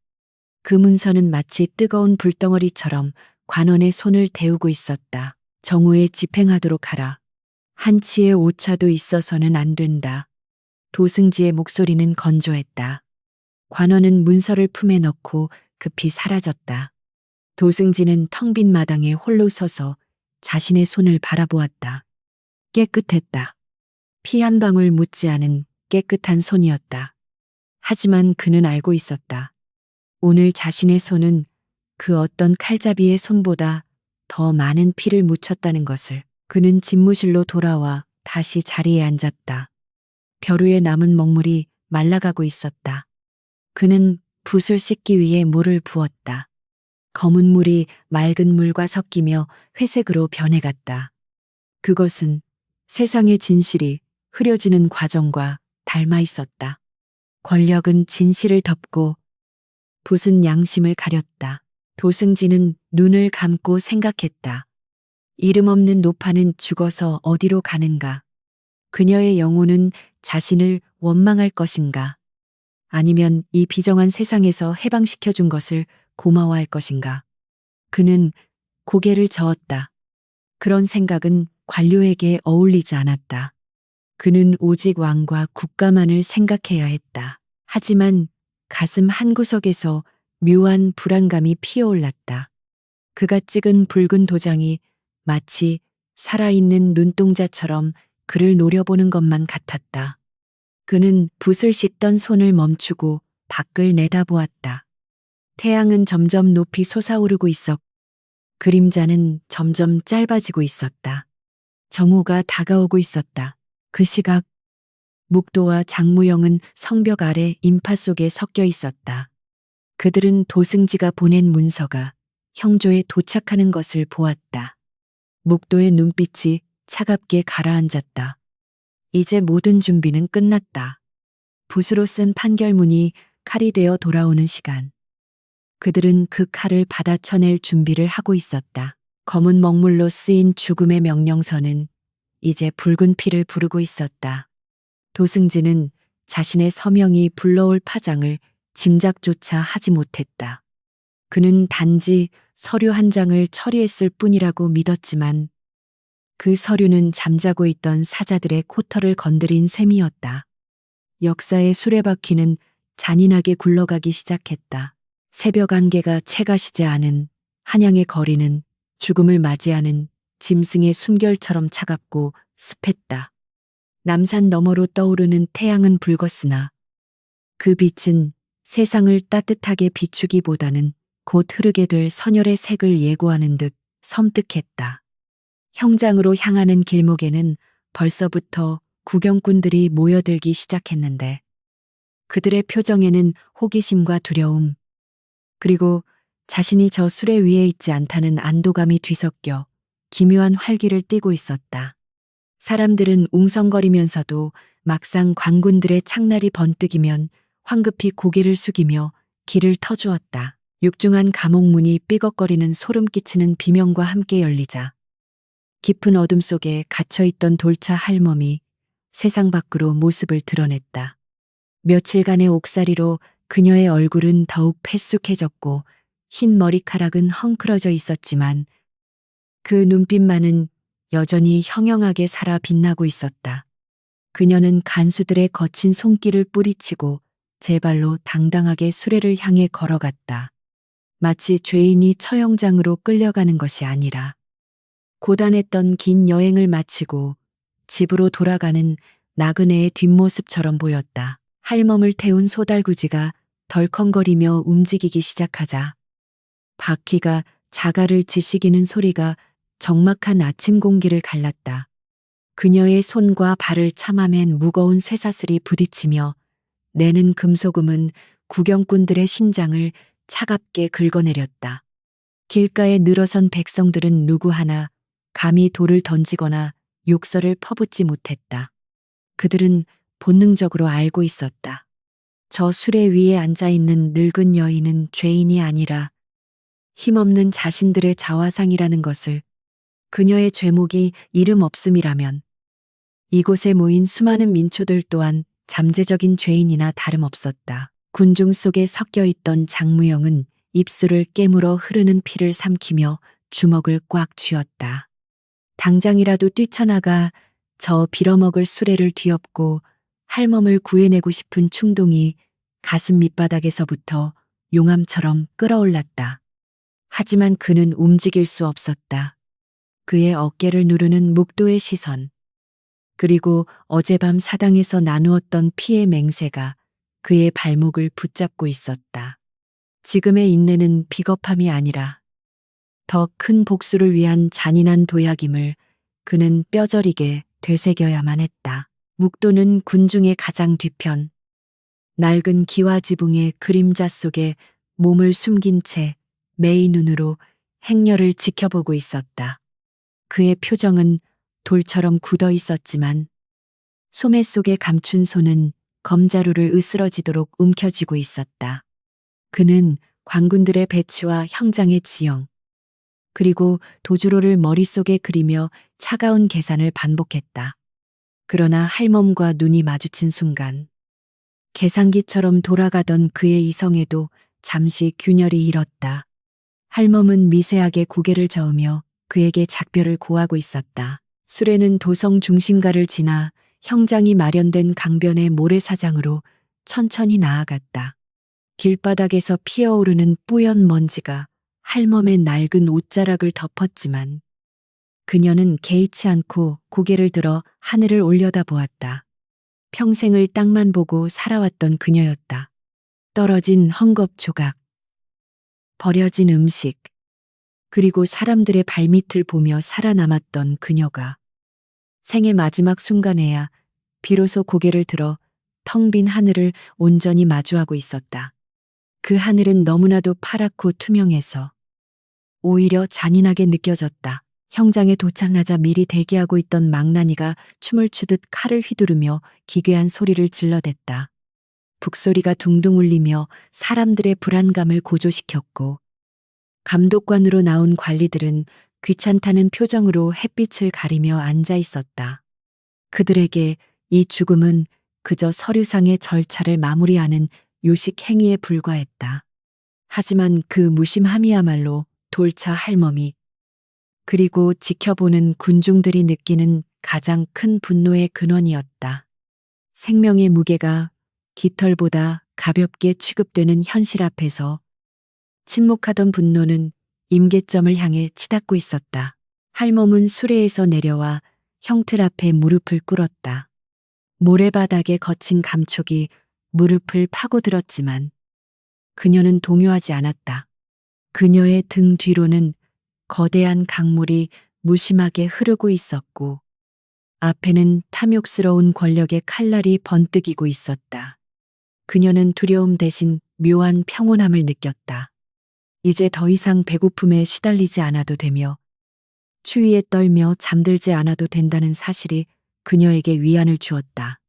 그 문서는 마치 뜨거운 불덩어리처럼 관원의 손을 데우고 있었다. 정오에 집행하도록 하라. 한치의 오차도 있어서는 안 된다. 도승지의 목소리는 건조했다. 관원은 문서를 품에 넣고 급히 사라졌다. 도승지는 텅 빈 마당에 홀로 서서 자신의 손을 바라보았다. 깨끗했다. 피 한 방울 묻지 않은 깨끗한 손이었다. 하지만 그는 알고 있었다. 오늘 자신의 손은 그 어떤 칼잡이의 손보다 더 많은 피를 묻혔다는 것을. 그는 집무실로 돌아와 다시 자리에 앉았다. 벼루에 남은 먹물이 말라가고 있었다. 그는 붓을 씻기 위해 물을 부었다. 검은 물이 맑은 물과 섞이며 회색으로 변해갔다. 그것은 세상의 진실이 흐려지는 과정과 닮아 있었다. 권력은 진실을 덮고 붓은 양심을 가렸다. 도승지는 눈을 감고 생각했다. 이름 없는 노파는 죽어서 어디로 가는가? 그녀의 영혼은 자신을 원망할 것인가? 아니면 이 비정한 세상에서 해방시켜준 것을 고마워할 것인가? 그는 고개를 저었다. 그런 생각은 관료에게 어울리지 않았다. 그는 오직 왕과 국가만을 생각해야 했다. 하지만 가슴 한구석에서 묘한 불안감이 피어올랐다. 그가 찍은 붉은 도장이 마치 살아있는 눈동자처럼 그를 노려보는 것만 같았다. 그는 붓을 씻던 손을 멈추고 밖을 내다보았다. 태양은 점점 높이 솟아오르고 있었고 그림자는 점점 짧아지고 있었다. 정오가 다가오고 있었다. 그 시각 묵도와 장무영은 성벽 아래 인파 속에 섞여 있었다. 그들은 도승지가 보낸 문서가 형조에 도착하는 것을 보았다. 묵도의 눈빛이 차갑게 가라앉았다. 이제 모든 준비는 끝났다. 붓으로 쓴 판결문이 칼이 되어 돌아오는 시간. 그들은 그 칼을 받아쳐낼 준비를 하고 있었다. 검은 먹물로 쓰인 죽음의 명령서는 이제 붉은 피를 부르고 있었다. 도승지는 자신의 서명이 불러올 파장을 짐작조차 하지 못했다. 그는 단지 서류 한 장을 처리했을 뿐이라고 믿었지만 그 서류는 잠자고 있던 사자들의 코털을 건드린 셈이었다. 역사의 수레바퀴는 잔인하게 굴러가기 시작했다. 새벽 안개가 채 가시지 않은 한양의 거리는 죽음을 맞이하는 짐승의 숨결처럼 차갑고 습했다. 남산 너머로 떠오르는 태양은 붉었으나 그 빛은 세상을 따뜻하게 비추기보다는 곧 흐르게 될 선열의 색을 예고하는 듯 섬뜩했다. 형장으로 향하는 길목에는 벌써부터 구경꾼들이 모여들기 시작했는데 그들의 표정에는 호기심과 두려움, 그리고 자신이 저 수레 위에 있지 않다는 안도감이 뒤섞여 기묘한 활기를 띠고 있었다. 사람들은 웅성거리면서도 막상 관군들의 창날이 번뜩이면 황급히 고개를 숙이며 길을 터주었다. 육중한 감옥문이 삐걱거리는 소름 끼치는 비명과 함께 열리자 깊은 어둠 속에 갇혀있던 돌차 할멈이 세상 밖으로 모습을 드러냈다. 며칠간의 옥살이로 그녀의 얼굴은 더욱 패쑥해졌고 흰 머리카락은 헝클어져 있었지만 그 눈빛만은 여전히 형형하게 살아 빛나고 있었다. 그녀는 간수들의 거친 손길을 뿌리치고 제 발로 당당하게 수레를 향해 걸어갔다. 마치 죄인이 처형장으로 끌려가는 것이 아니라 고단했던 긴 여행을 마치고 집으로 돌아가는 나그네의 뒷모습처럼 보였다. 할멈을 태운 소달구지가 덜컹거리며 움직이기 시작하자 바퀴가 자갈을 지시기는 소리가 적막한 아침 공기를 갈랐다. 그녀의 손과 발을 참아맨 무거운 쇠사슬이 부딪히며 내는 금소금은 구경꾼들의 심장을 차갑게 긁어내렸다. 길가에 늘어선 백성들은 누구 하나 감히 돌을 던지거나 욕설을 퍼붓지 못했다. 그들은 본능적으로 알고 있었다. 저 수레 위에 앉아있는 늙은 여인은 죄인이 아니라 힘없는 자신들의 자화상이라는 것을. 그녀의 죄목이 이름 없음이라면 이곳에 모인 수많은 민초들 또한 잠재적인 죄인이나 다름없었다. 군중 속에 섞여 있던 장무영은 입술을 깨물어 흐르는 피를 삼키며 주먹을 꽉 쥐었다. 당장이라도 뛰쳐나가 저 빌어먹을 수레를 뒤엎고 할멈을 구해내고 싶은 충동이 가슴 밑바닥에서부터 용암처럼 끓어올랐다. 하지만 그는 움직일 수 없었다. 그의 어깨를 누르는 묵도의 시선, 그리고 어젯밤 사당에서 나누었던 피의 맹세가 그의 발목을 붙잡고 있었다. 지금의 인내는 비겁함이 아니라 더 큰 복수를 위한 잔인한 도약임을 그는 뼈저리게 되새겨야만 했다. 묵도는 군중의 가장 뒤편, 낡은 기와지붕의 그림자 속에 몸을 숨긴 채 매의 눈으로 행렬을 지켜보고 있었다. 그의 표정은 돌처럼 굳어 있었지만 소매 속에 감춘 손은 검자루를 으스러지도록 움켜쥐고 있었다. 그는 관군들의 배치와 형장의 지형, 그리고 도주로를 머릿속에 그리며 차가운 계산을 반복했다. 그러나 할멈과 눈이 마주친 순간 계산기처럼 돌아가던 그의 이성에도 잠시 균열이 일었다. 할멈은 미세하게 고개를 저으며 그에게 작별을 고하고 있었다. 수레는 도성 중심가를 지나 형장이 마련된 강변의 모래사장으로 천천히 나아갔다. 길바닥에서 피어오르는 뿌연 먼지가 할멈의 낡은 옷자락을 덮었지만 그녀는 개의치 않고 고개를 들어 하늘을 올려다보았다. 평생을 땅만 보고 살아왔던 그녀였다. 떨어진 헝겊 조각, 버려진 음식, 그리고 사람들의 발밑을 보며 살아남았던 그녀가 생의 마지막 순간에야 비로소 고개를 들어 텅 빈 하늘을 온전히 마주하고 있었다. 그 하늘은 너무나도 파랗고 투명해서 오히려 잔인하게 느껴졌다. 형장에 도착하자 미리 대기하고 있던 망나니가 춤을 추듯 칼을 휘두르며 기괴한 소리를 질러댔다. 북소리가 둥둥 울리며 사람들의 불안감을 고조시켰고, 감독관으로 나온 관리들은 귀찮다는 표정으로 햇빛을 가리며 앉아 있었다. 그들에게 이 죽음은 그저 서류상의 절차를 마무리하는 요식 행위에 불과했다. 하지만 그 무심함이야말로 돌차 할멈이 그리고 지켜보는 군중들이 느끼는 가장 큰 분노의 근원이었다. 생명의 무게가 깃털보다 가볍게 취급되는 현실 앞에서 침묵하던 분노는 임계점을 향해 치닫고 있었다. 할멈은 수레에서 내려와 형틀 앞에 무릎을 꿇었다. 모래바닥의 거친 감촉이 무릎을 파고들었지만 그녀는 동요하지 않았다. 그녀의 등 뒤로는 거대한 강물이 무심하게 흐르고 있었고 앞에는 탐욕스러운 권력의 칼날이 번뜩이고 있었다. 그녀는 두려움 대신 묘한 평온함을 느꼈다. 이제 더 이상 배고픔에 시달리지 않아도 되며 추위에 떨며 잠들지 않아도 된다는 사실이 그녀에게 위안을 주었다.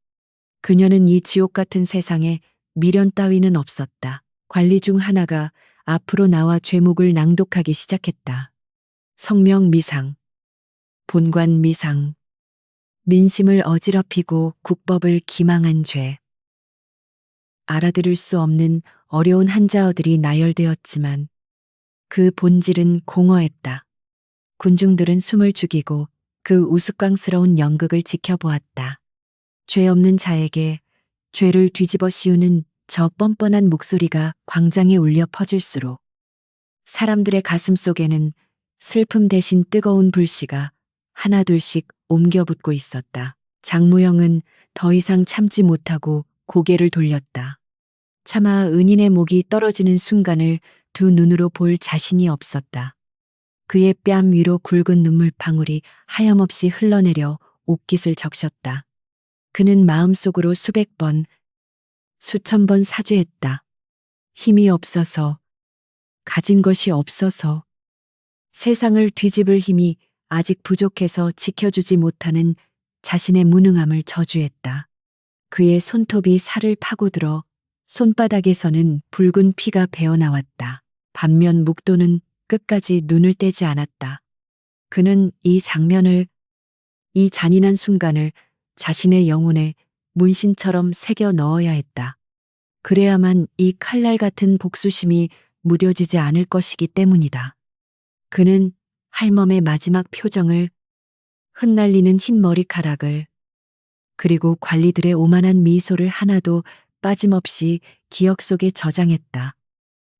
그녀는 이 지옥 같은 세상에 미련 따위는 없었다. 관리 중 하나가 앞으로 나와 죄목을 낭독하기 시작했다. 성명 미상, 본관 미상, 민심을 어지럽히고 국법을 기망한 죄. 알아들을 수 없는 어려운 한자어들이 나열되었지만 그 본질은 공허했다. 군중들은 숨을 죽이고 그 우스꽝스러운 연극을 지켜보았다. 죄 없는 자에게 죄를 뒤집어 씌우는 저 뻔뻔한 목소리가 광장에 울려 퍼질수록 사람들의 가슴 속에는 슬픔 대신 뜨거운 불씨가 하나둘씩 옮겨붙고 있었다. 장무영은 더 이상 참지 못하고 고개를 돌렸다. 차마 은인의 목이 떨어지는 순간을 두 눈으로 볼 자신이 없었다. 그의 뺨 위로 굵은 눈물방울이 하염없이 흘러내려 옷깃을 적셨다. 그는 마음속으로 수백 번, 수천 번 사죄했다. 힘이 없어서, 가진 것이 없어서, 세상을 뒤집을 힘이 아직 부족해서 지켜주지 못하는 자신의 무능함을 저주했다. 그의 손톱이 살을 파고들어 손바닥에서는 붉은 피가 배어나왔다. 반면 묵도는 끝까지 눈을 떼지 않았다. 그는 이 장면을, 이 잔인한 순간을 자신의 영혼에 문신처럼 새겨 넣어야 했다. 그래야만 이 칼날 같은 복수심이 무뎌지지 않을 것이기 때문이다. 그는 할멈의 마지막 표정을, 흩날리는 흰 머리카락을, 그리고 관리들의 오만한 미소를 하나도 빠짐없이 기억 속에 저장했다.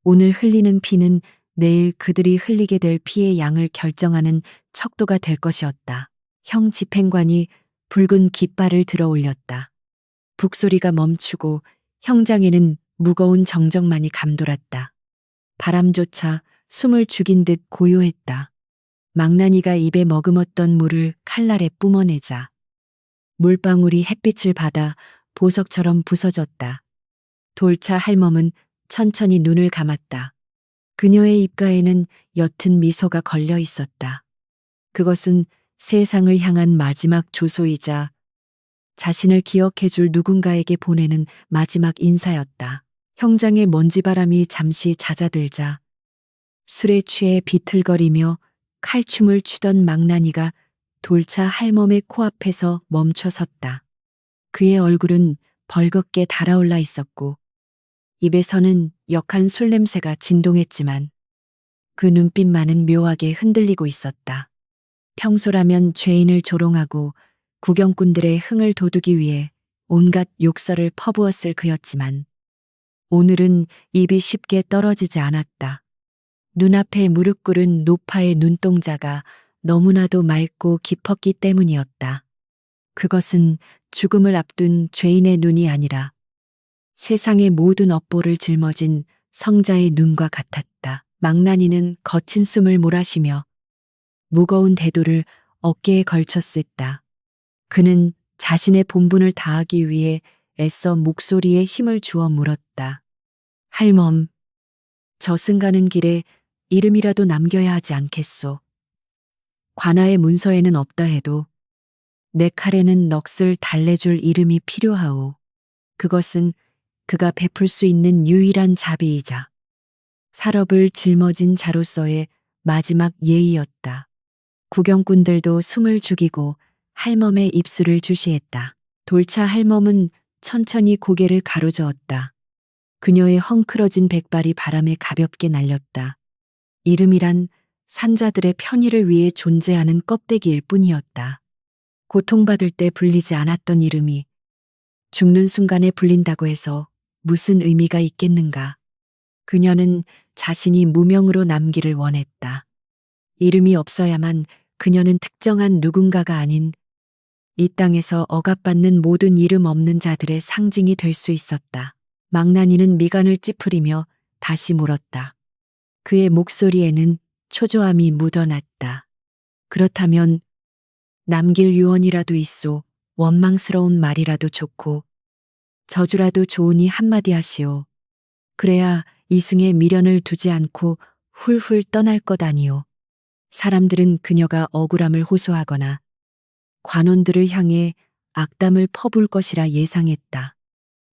오늘 흘리는 피는 내일 그들이 흘리게 될 피의 양을 결정하는 척도가 될 것이었다. 형 집행관이 붉은 깃발을 들어 올렸다. 북소리가 멈추고 형장에는 무거운 정적만이 감돌았다. 바람조차 숨을 죽인 듯 고요했다. 망나니가 입에 머금었던 물을 칼날에 뿜어내자 물방울이 햇빛을 받아 보석처럼 부서졌다. 돌차 할멈은 천천히 눈을 감았다. 그녀의 입가에는 옅은 미소가 걸려 있었다. 그것은 세상을 향한 마지막 조소이자 자신을 기억해줄 누군가에게 보내는 마지막 인사였다. 형장의 먼지바람이 잠시 잦아들자 술에 취해 비틀거리며 칼춤을 추던 망나니가 돌차 할멈의 코앞에서 멈춰 섰다. 그의 얼굴은 벌겋게 달아올라 있었고 입에서는 역한 술 냄새가 진동했지만 그 눈빛만은 묘하게 흔들리고 있었다. 평소라면 죄인을 조롱하고 구경꾼들의 흥을 돋우기 위해 온갖 욕설을 퍼부었을 그였지만 오늘은 입이 쉽게 떨어지지 않았다. 눈앞에 무릎 꿇은 노파의 눈동자가 너무나도 맑고 깊었기 때문이었다. 그것은 죽음을 앞둔 죄인의 눈이 아니라 세상의 모든 업보를 짊어진 성자의 눈과 같았다. 망나니는 거친 숨을 몰아쉬며 무거운 대도를 어깨에 걸쳐 셌다. 그는 자신의 본분을 다하기 위해 애써 목소리에 힘을 주어 물었다. 할멈, 저승 가는 길에 이름이라도 남겨야 하지 않겠소. 관아의 문서에는 없다 해도 내 칼에는 넋을 달래줄 이름이 필요하오. 그것은 그가 베풀 수 있는 유일한 자비이자 살업을 짊어진 자로서의 마지막 예의였다. 구경꾼들도 숨을 죽이고 할멈의 입술을 주시했다. 돌차 할멈은 천천히 고개를 가로저었다. 그녀의 헝클어진 백발이 바람에 가볍게 날렸다. 이름이란 산자들의 편의를 위해 존재하는 껍데기일 뿐이었다. 고통받을 때 불리지 않았던 이름이 죽는 순간에 불린다고 해서 무슨 의미가 있겠는가. 그녀는 자신이 무명으로 남기를 원했다. 이름이 없어야만 그녀는 특정한 누군가가 아닌 이 땅에서 억압받는 모든 이름 없는 자들의 상징이 될 수 있었다. 망나니는 미간을 찌푸리며 다시 물었다. 그의 목소리에는 초조함이 묻어났다. 그렇다면 남길 유언이라도 있소. 원망스러운 말이라도 좋고 저주라도 좋으니 한마디 하시오. 그래야 이승의 미련을 두지 않고 훌훌 떠날 것 아니오. 사람들은 그녀가 억울함을 호소하거나 관원들을 향해 악담을 퍼부을 것이라 예상했다.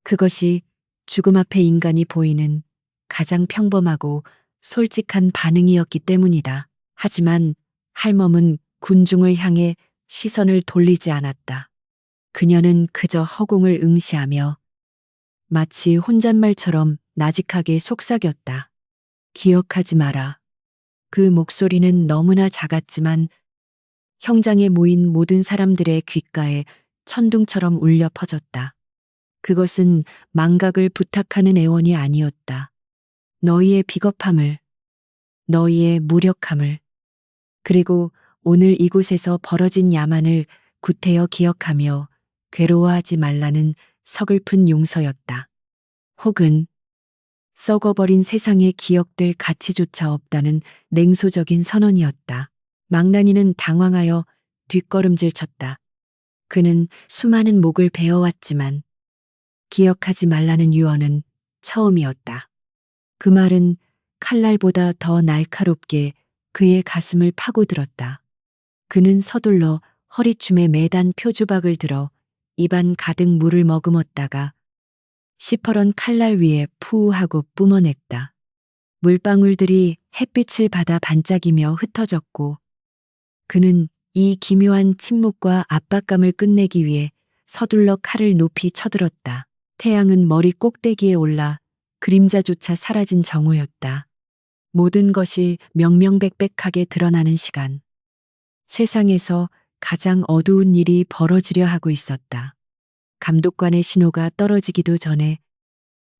그것이 죽음 앞에 인간이 보이는 가장 평범하고 솔직한 반응이었기 때문이다. 하지만 할멈은 군중을 향해 시선을 돌리지 않았다. 그녀는 그저 허공을 응시하며 마치 혼잣말처럼 나직하게 속삭였다. 기억하지 마라. 그 목소리는 너무나 작았지만 형장에 모인 모든 사람들의 귓가에 천둥처럼 울려 퍼졌다. 그것은 망각을 부탁하는 애원이 아니었다. 너희의 비겁함을, 너희의 무력함을, 그리고 오늘 이곳에서 벌어진 야만을 구태여 기억하며 괴로워하지 말라는 서글픈 용서였다. 혹은 썩어버린 세상에 기억될 가치조차 없다는 냉소적인 선언이었다. 망나니는 당황하여 뒷걸음질 쳤다. 그는 수많은 목을 베어왔지만 기억하지 말라는 유언은 처음이었다. 그 말은 칼날보다 더 날카롭게 그의 가슴을 파고들었다. 그는 서둘러 허리춤에 매단 표주박을 들어 입안 가득 물을 머금었다가 시퍼런 칼날 위에 푸하고 뿜어냈다. 물방울들이 햇빛을 받아 반짝이며 흩어졌고 그는 이 기묘한 침묵과 압박감을 끝내기 위해 서둘러 칼을 높이 쳐들었다. 태양은 머리 꼭대기에 올라 그림자조차 사라진 정오였다. 모든 것이 명명백백하게 드러나는 시간. 세상에서 가장 어두운 일이 벌어지려 하고 있었다. 감독관의 신호가 떨어지기도 전에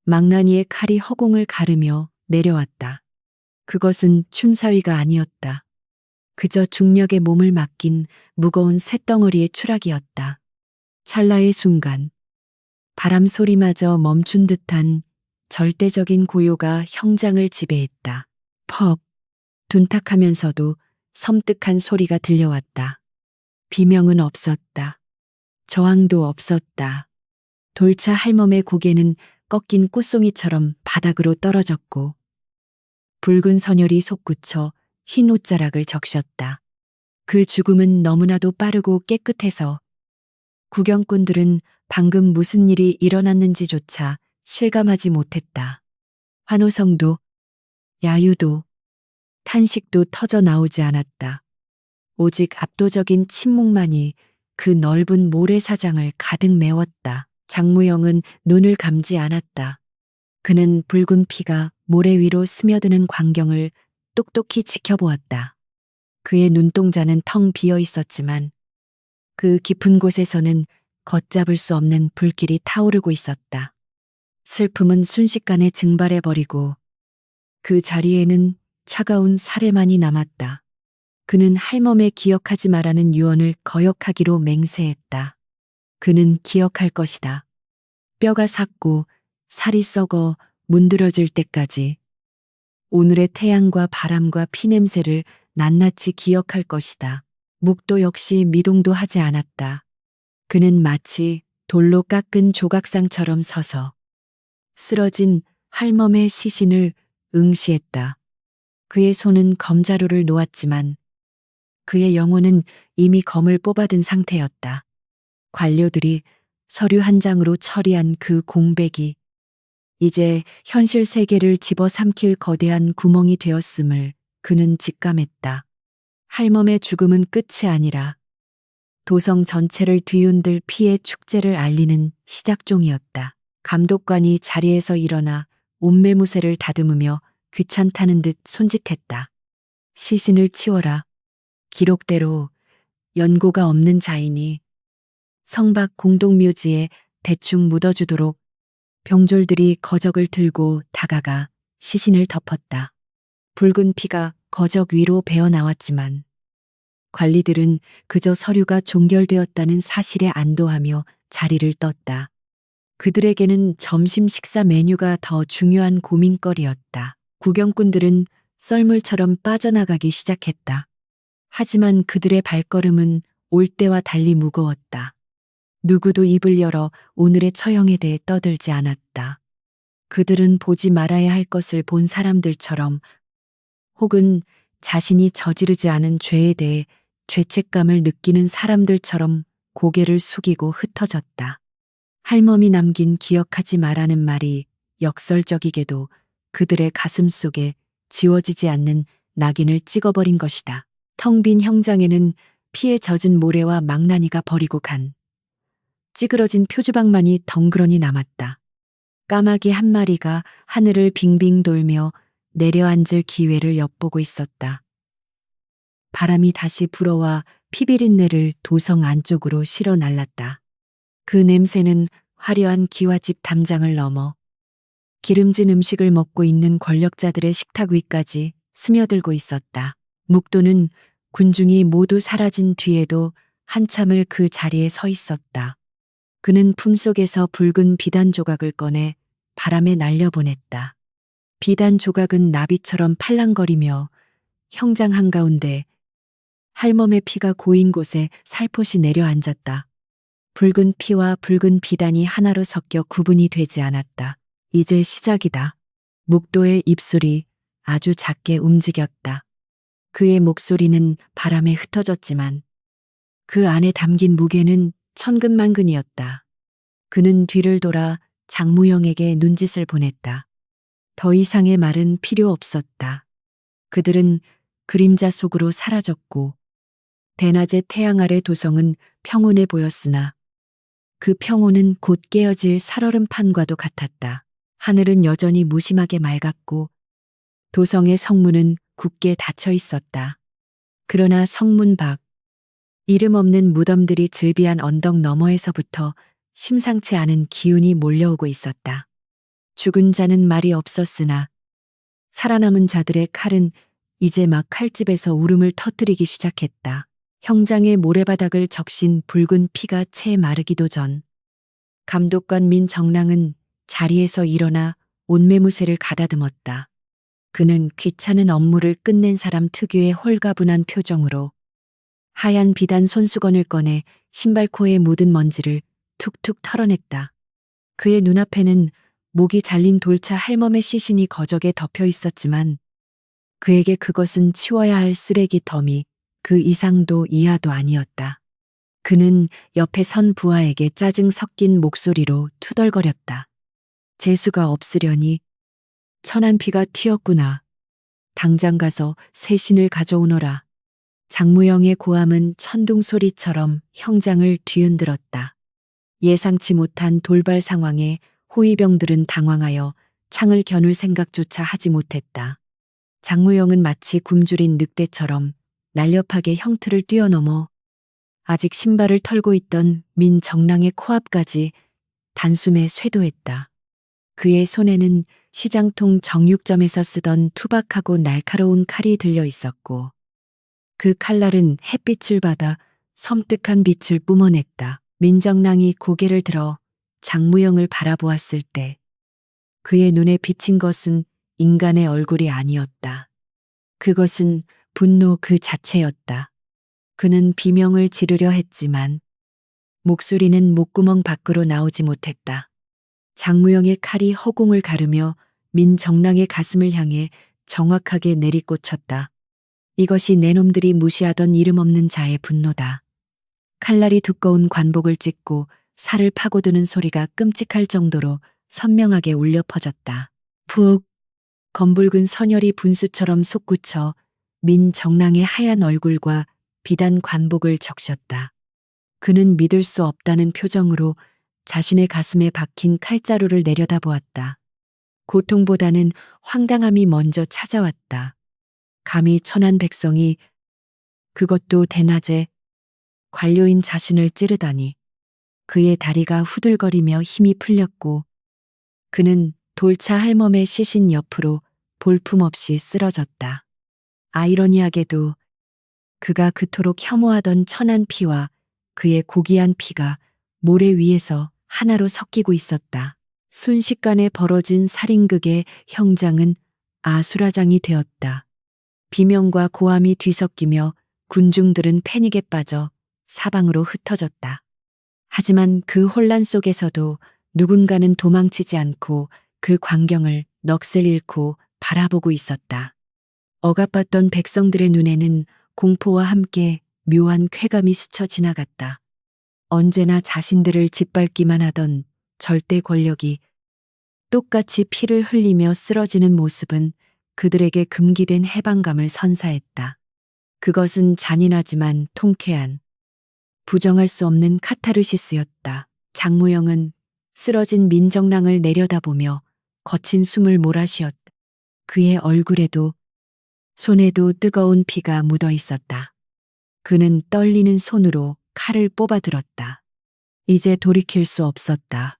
망나니의 칼이 허공을 가르며 내려왔다. 그것은 춤사위가 아니었다. 그저 중력의 몸을 맡긴 무거운 쇳덩어리의 추락이었다. 찰나의 순간 바람 소리마저 멈춘 듯한 절대적인 고요가 형장을 지배했다. 퍽, 둔탁하면서도 섬뜩한 소리가 들려왔다. 비명은 없었다. 저항도 없었다. 돌차 할멈의 고개는 꺾인 꽃송이처럼 바닥으로 떨어졌고 붉은 선혈이 솟구쳐 흰 옷자락을 적셨다. 그 죽음은 너무나도 빠르고 깨끗해서 구경꾼들은 방금 무슨 일이 일어났는지조차 실감하지 못했다. 환호성도 야유도 탄식도 터져 나오지 않았다. 오직 압도적인 침묵만이 그 넓은 모래사장을 가득 메웠다. 장무영은 눈을 감지 않았다. 그는 붉은 피가 모래 위로 스며드는 광경을 똑똑히 지켜보았다. 그의 눈동자는 텅 비어 있었지만 그 깊은 곳에서는 걷잡을 수 없는 불길이 타오르고 있었다. 슬픔은 순식간에 증발해버리고 그 자리에는 차가운 사레만이 남았다. 그는 할멈의 기억하지 말라는 유언을 거역하기로 맹세했다. 그는 기억할 것이다. 뼈가 삭고 살이 썩어 문드러질 때까지 오늘의 태양과 바람과 피냄새를 낱낱이 기억할 것이다. 묵도 역시 미동도 하지 않았다. 그는 마치 돌로 깎은 조각상처럼 서서 쓰러진 할멈의 시신을 응시했다. 그의 손은 검자루를 놓았지만 그의 영혼은 이미 검을 뽑아든 상태였다. 관료들이 서류 한 장으로 처리한 그 공백이 이제 현실 세계를 집어삼킬 거대한 구멍이 되었음을 그는 직감했다. 할멈의 죽음은 끝이 아니라 도성 전체를 뒤흔들 피해 축제를 알리는 시작종이었다. 감독관이 자리에서 일어나 옷매무새를 다듬으며 귀찮다는 듯 손짓했다. 시신을 치워라. 기록대로 연고가 없는 자이니 성박 공동묘지에 대충 묻어주도록. 병졸들이 거적을 들고 다가가 시신을 덮었다. 붉은 피가 거적 위로 배어 나왔지만 관리들은 그저 서류가 종결되었다는 사실에 안도하며 자리를 떴다. 그들에게는 점심 식사 메뉴가 더 중요한 고민거리였다. 구경꾼들은 썰물처럼 빠져나가기 시작했다. 하지만 그들의 발걸음은 올 때와 달리 무거웠다. 누구도 입을 열어 오늘의 처형에 대해 떠들지 않았다. 그들은 보지 말아야 할 것을 본 사람들처럼 혹은 자신이 저지르지 않은 죄에 대해 죄책감을 느끼는 사람들처럼 고개를 숙이고 흩어졌다. 할멈이 남긴 기억하지 말라는 말이 역설적이게도 그들의 가슴 속에 지워지지 않는 낙인을 찍어버린 것이다. 텅 빈 형장에는 피에 젖은 모래와 망나니가 버리고 간 찌그러진 표주박만이 덩그러니 남았다. 까마귀 한 마리가 하늘을 빙빙 돌며 내려앉을 기회를 엿보고 있었다. 바람이 다시 불어와 피비린내를 도성 안쪽으로 실어 날랐다. 그 냄새는 화려한 기와집 담장을 넘어 기름진 음식을 먹고 있는 권력자들의 식탁 위까지 스며들고 있었다. 묵도는 군중이 모두 사라진 뒤에도 한참을 그 자리에 서 있었다. 그는 품속에서 붉은 비단 조각을 꺼내 바람에 날려보냈다. 비단 조각은 나비처럼 팔랑거리며 형장 한가운데 할멈의 피가 고인 곳에 살포시 내려앉았다. 붉은 피와 붉은 비단이 하나로 섞여 구분이 되지 않았다. 이제 시작이다. 묵도의 입술이 아주 작게 움직였다. 그의 목소리는 바람에 흩어졌지만 그 안에 담긴 무게는 천근만근이었다. 그는 뒤를 돌아 장무영에게 눈짓을 보냈다. 더 이상의 말은 필요 없었다. 그들은 그림자 속으로 사라졌고 대낮의 태양 아래 도성은 평온해 보였으나 그 평온은 곧 깨어질 살얼음 판과도 같았다. 하늘은 여전히 무심하게 맑았고 도성의 성문은 굳게 닫혀 있었다. 그러나 성문 밖 이름 없는 무덤들이 즐비한 언덕 너머에서부터 심상치 않은 기운이 몰려오고 있었다. 죽은 자는 말이 없었으나 살아남은 자들의 칼은 이제 막 칼집에서 울음을 터뜨리기 시작했다. 형장의 모래바닥을 적신 붉은 피가 채 마르기도 전 감독관 민정랑은 자리에서 일어나 옷매무새를 가다듬었다. 그는 귀찮은 업무를 끝낸 사람 특유의 홀가분한 표정으로 하얀 비단 손수건을 꺼내 신발코에 묻은 먼지를 툭툭 털어냈다. 그의 눈앞에는 목이 잘린 돌차 할멈의 시신이 거적에 덮여 있었지만 그에게 그것은 치워야 할 쓰레기 더미 그 이상도 이하도 아니었다. 그는 옆에 선 부하에게 짜증 섞인 목소리로 투덜거렸다. 재수가 없으려니 천한 피가 튀었구나. 당장 가서 새 신을 가져오너라. 장무영의 고함은 천둥 소리처럼 형장을 뒤흔들었다. 예상치 못한 돌발 상황에 호위병들은 당황하여 창을 겨눌 생각조차 하지 못했다. 장무영은 마치 굶주린 늑대처럼 날렵하게 형틀을 뛰어넘어 아직 신발을 털고 있던 민정랑의 코앞까지 단숨에 쇄도했다. 그의 손에는 시장통 정육점에서 쓰던 투박하고 날카로운 칼이 들려 있었고 그 칼날은 햇빛을 받아 섬뜩한 빛을 뿜어냈다. 민정랑이 고개를 들어 장무영을 바라보았을 때 그의 눈에 비친 것은 인간의 얼굴이 아니었다. 그것은 분노 그 자체였다. 그는 비명을 지르려 했지만 목소리는 목구멍 밖으로 나오지 못했다. 장무영의 칼이 허공을 가르며 민정랑의 가슴을 향해 정확하게 내리꽂혔다. 이것이 내놈들이 무시하던 이름 없는 자의 분노다. 칼날이 두꺼운 관복을 찢고 살을 파고드는 소리가 끔찍할 정도로 선명하게 울려 퍼졌다. 푹 검붉은 선혈이 분수처럼 솟구쳐 민정랑의 하얀 얼굴과 비단 관복을 적셨다. 그는 믿을 수 없다는 표정으로 자신의 가슴에 박힌 칼자루를 내려다보았다. 고통보다는 황당함이 먼저 찾아왔다. 감히 천한 백성이, 그것도 대낮에, 관료인 자신을 찌르다니. 그의 다리가 후들거리며 힘이 풀렸고 그는 돌차 할멈의 시신 옆으로 볼품없이 쓰러졌다. 아이러니하게도 그가 그토록 혐오하던 천한 피와 그의 고귀한 피가 모래 위에서 하나로 섞이고 있었다. 순식간에 벌어진 살인극의 형장은 아수라장이 되었다. 비명과 고함이 뒤섞이며 군중들은 패닉에 빠져 사방으로 흩어졌다. 하지만 그 혼란 속에서도 누군가는 도망치지 않고 그 광경을 넋을 잃고 바라보고 있었다. 억압받던 백성들의 눈에는 공포와 함께 묘한 쾌감이 스쳐 지나갔다. 언제나 자신들을 짓밟기만 하던 절대 권력이 똑같이 피를 흘리며 쓰러지는 모습은 그들에게 금기된 해방감을 선사했다. 그것은 잔인하지만 통쾌한, 부정할 수 없는 카타르시스였다. 장무영은 쓰러진 민정랑을 내려다보며 거친 숨을 몰아쉬었다. 그의 얼굴에도 손에도 뜨거운 피가 묻어 있었다. 그는 떨리는 손으로 칼을 뽑아들었다. 이제 돌이킬 수 없었다.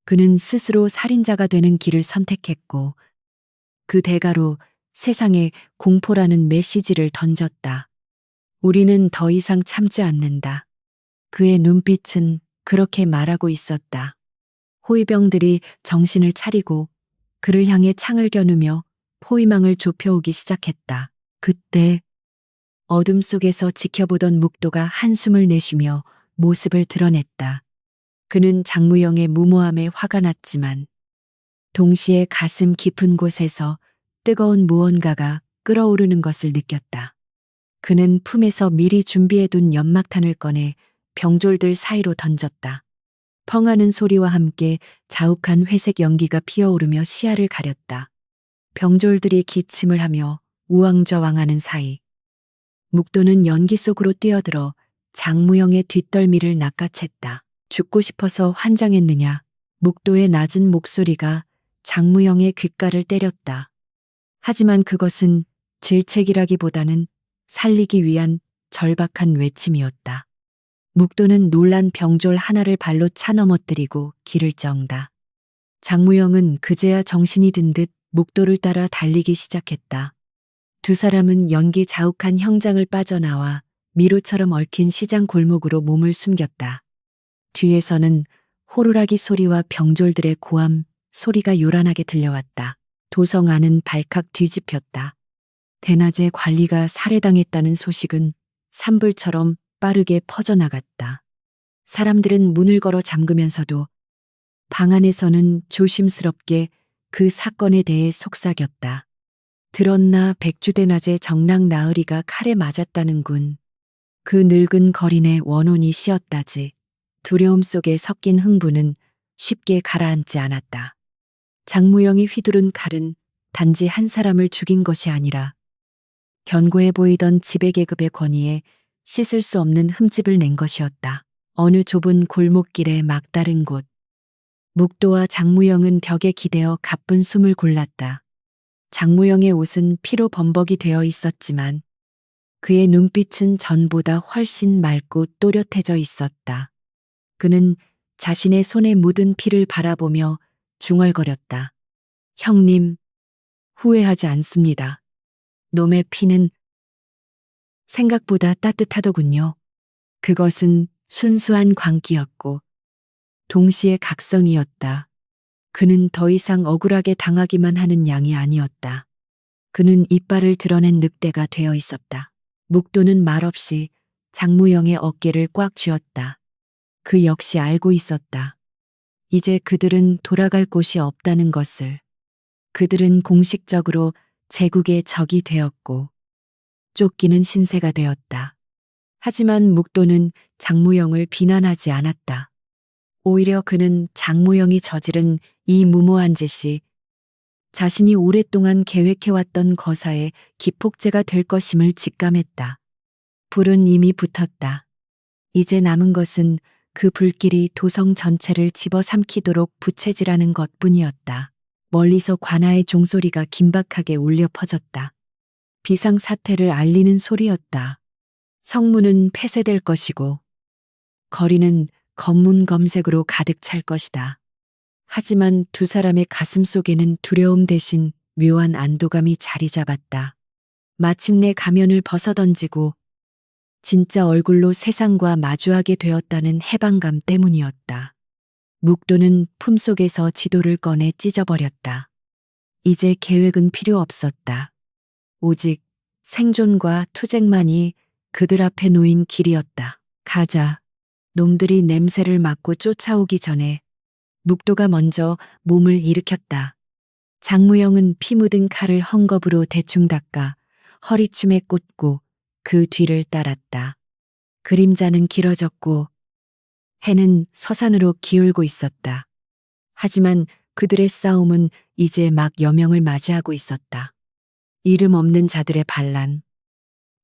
그는 스스로 살인자가 되는 길을 선택했고 그 대가로 세상에 공포라는 메시지를 던졌다. 우리는 더 이상 참지 않는다. 그의 눈빛은 그렇게 말하고 있었다. 호위병들이 정신을 차리고 그를 향해 창을 겨누며 포위망을 좁혀오기 시작했다. 그때 어둠 속에서 지켜보던 묵도가 한숨을 내쉬며 모습을 드러냈다. 그는 장무영의 무모함에 화가 났지만 동시에 가슴 깊은 곳에서 뜨거운 무언가가 끓어오르는 것을 느꼈다. 그는 품에서 미리 준비해둔 연막탄을 꺼내 병졸들 사이로 던졌다. 펑하는 소리와 함께 자욱한 회색 연기가 피어오르며 시야를 가렸다. 병졸들이 기침을 하며 우왕좌왕하는 사이 묵도는 연기 속으로 뛰어들어 장무영의 뒷덜미를 낚아챘다. 죽고 싶어서 환장했느냐. 묵도의 낮은 목소리가 장무영의 귓가를 때렸다. 하지만 그것은 질책이라기보다는 살리기 위한 절박한 외침이었다. 묵도는 놀란 병졸 하나를 발로 차 넘어뜨리고 길을 정다. 장무영은 그제야 정신이 든 듯 묵도를 따라 달리기 시작했다. 두 사람은 연기 자욱한 형장을 빠져나와 미로처럼 얽힌 시장 골목으로 몸을 숨겼다. 뒤에서는 호루라기 소리와 병졸들의 고함 소리가 요란하게 들려왔다. 도성 안은 발칵 뒤집혔다. 대낮에 관리가 살해당했다는 소식은 산불처럼 빠르게 퍼져나갔다. 사람들은 문을 걸어 잠그면서도 방 안에서는 조심스럽게 그 사건에 대해 속삭였다. 들었나 백주대낮에 정랑 나으리가 칼에 맞았다는군. 그 늙은 거린의 원혼이 시었다지. 두려움 속에 섞인 흥분은 쉽게 가라앉지 않았다. 장무영이 휘두른 칼은 단지 한 사람을 죽인 것이 아니라 견고해 보이던 지배계급의 권위에 씻을 수 없는 흠집을 낸 것이었다. 어느 좁은 골목길의 막다른 곳. 묵도와 장무영은 벽에 기대어 가쁜 숨을 골랐다. 장무영의 옷은 피로 범벅이 되어 있었지만 그의 눈빛은 전보다 훨씬 맑고 또렷해져 있었다. 그는 자신의 손에 묻은 피를 바라보며 중얼거렸다. 형님, 후회하지 않습니다. 놈의 피는 생각보다 따뜻하더군요. 그것은 순수한 광기였고 동시에 각성이었다. 그는 더 이상 억울하게 당하기만 하는 양이 아니었다. 그는 이빨을 드러낸 늑대가 되어 있었다. 묵도는 말없이 장무영의 어깨를 꽉 쥐었다. 그 역시 알고 있었다. 이제 그들은 돌아갈 곳이 없다는 것을. 그들은 공식적으로 제국의 적이 되었고 쫓기는 신세가 되었다. 하지만 묵도는 장무영을 비난하지 않았다. 오히려 그는 장무영이 저지른 이 무모한 짓이 자신이 오랫동안 계획해왔던 거사의 기폭제가 될 것임을 직감했다. 불은 이미 붙었다. 이제 남은 것은 그 불길이 도성 전체를 집어삼키도록 부채질하는 것뿐이었다. 멀리서 관아의 종소리가 긴박하게 울려 퍼졌다. 비상사태를 알리는 소리였다. 성문은 폐쇄될 것이고 거리는 검문 검색으로 가득 찰 것이다. 하지만 두 사람의 가슴 속에는 두려움 대신 묘한 안도감이 자리 잡았다. 마침내 가면을 벗어던지고 진짜 얼굴로 세상과 마주하게 되었다는 해방감 때문이었다. 묵도는 품속에서 지도를 꺼내 찢어버렸다. 이제 계획은 필요 없었다. 오직 생존과 투쟁만이 그들 앞에 놓인 길이었다. 가자. 놈들이 냄새를 맡고 쫓아오기 전에 묵도가 먼저 몸을 일으켰다. 장무영은 피 묻은 칼을 헝겊으로 대충 닦아 허리춤에 꽂고 그 뒤를 따랐다. 그림자는 길어졌고 해는 서산으로 기울고 있었다. 하지만 그들의 싸움은 이제 막 여명을 맞이하고 있었다. 이름 없는 자들의 반란.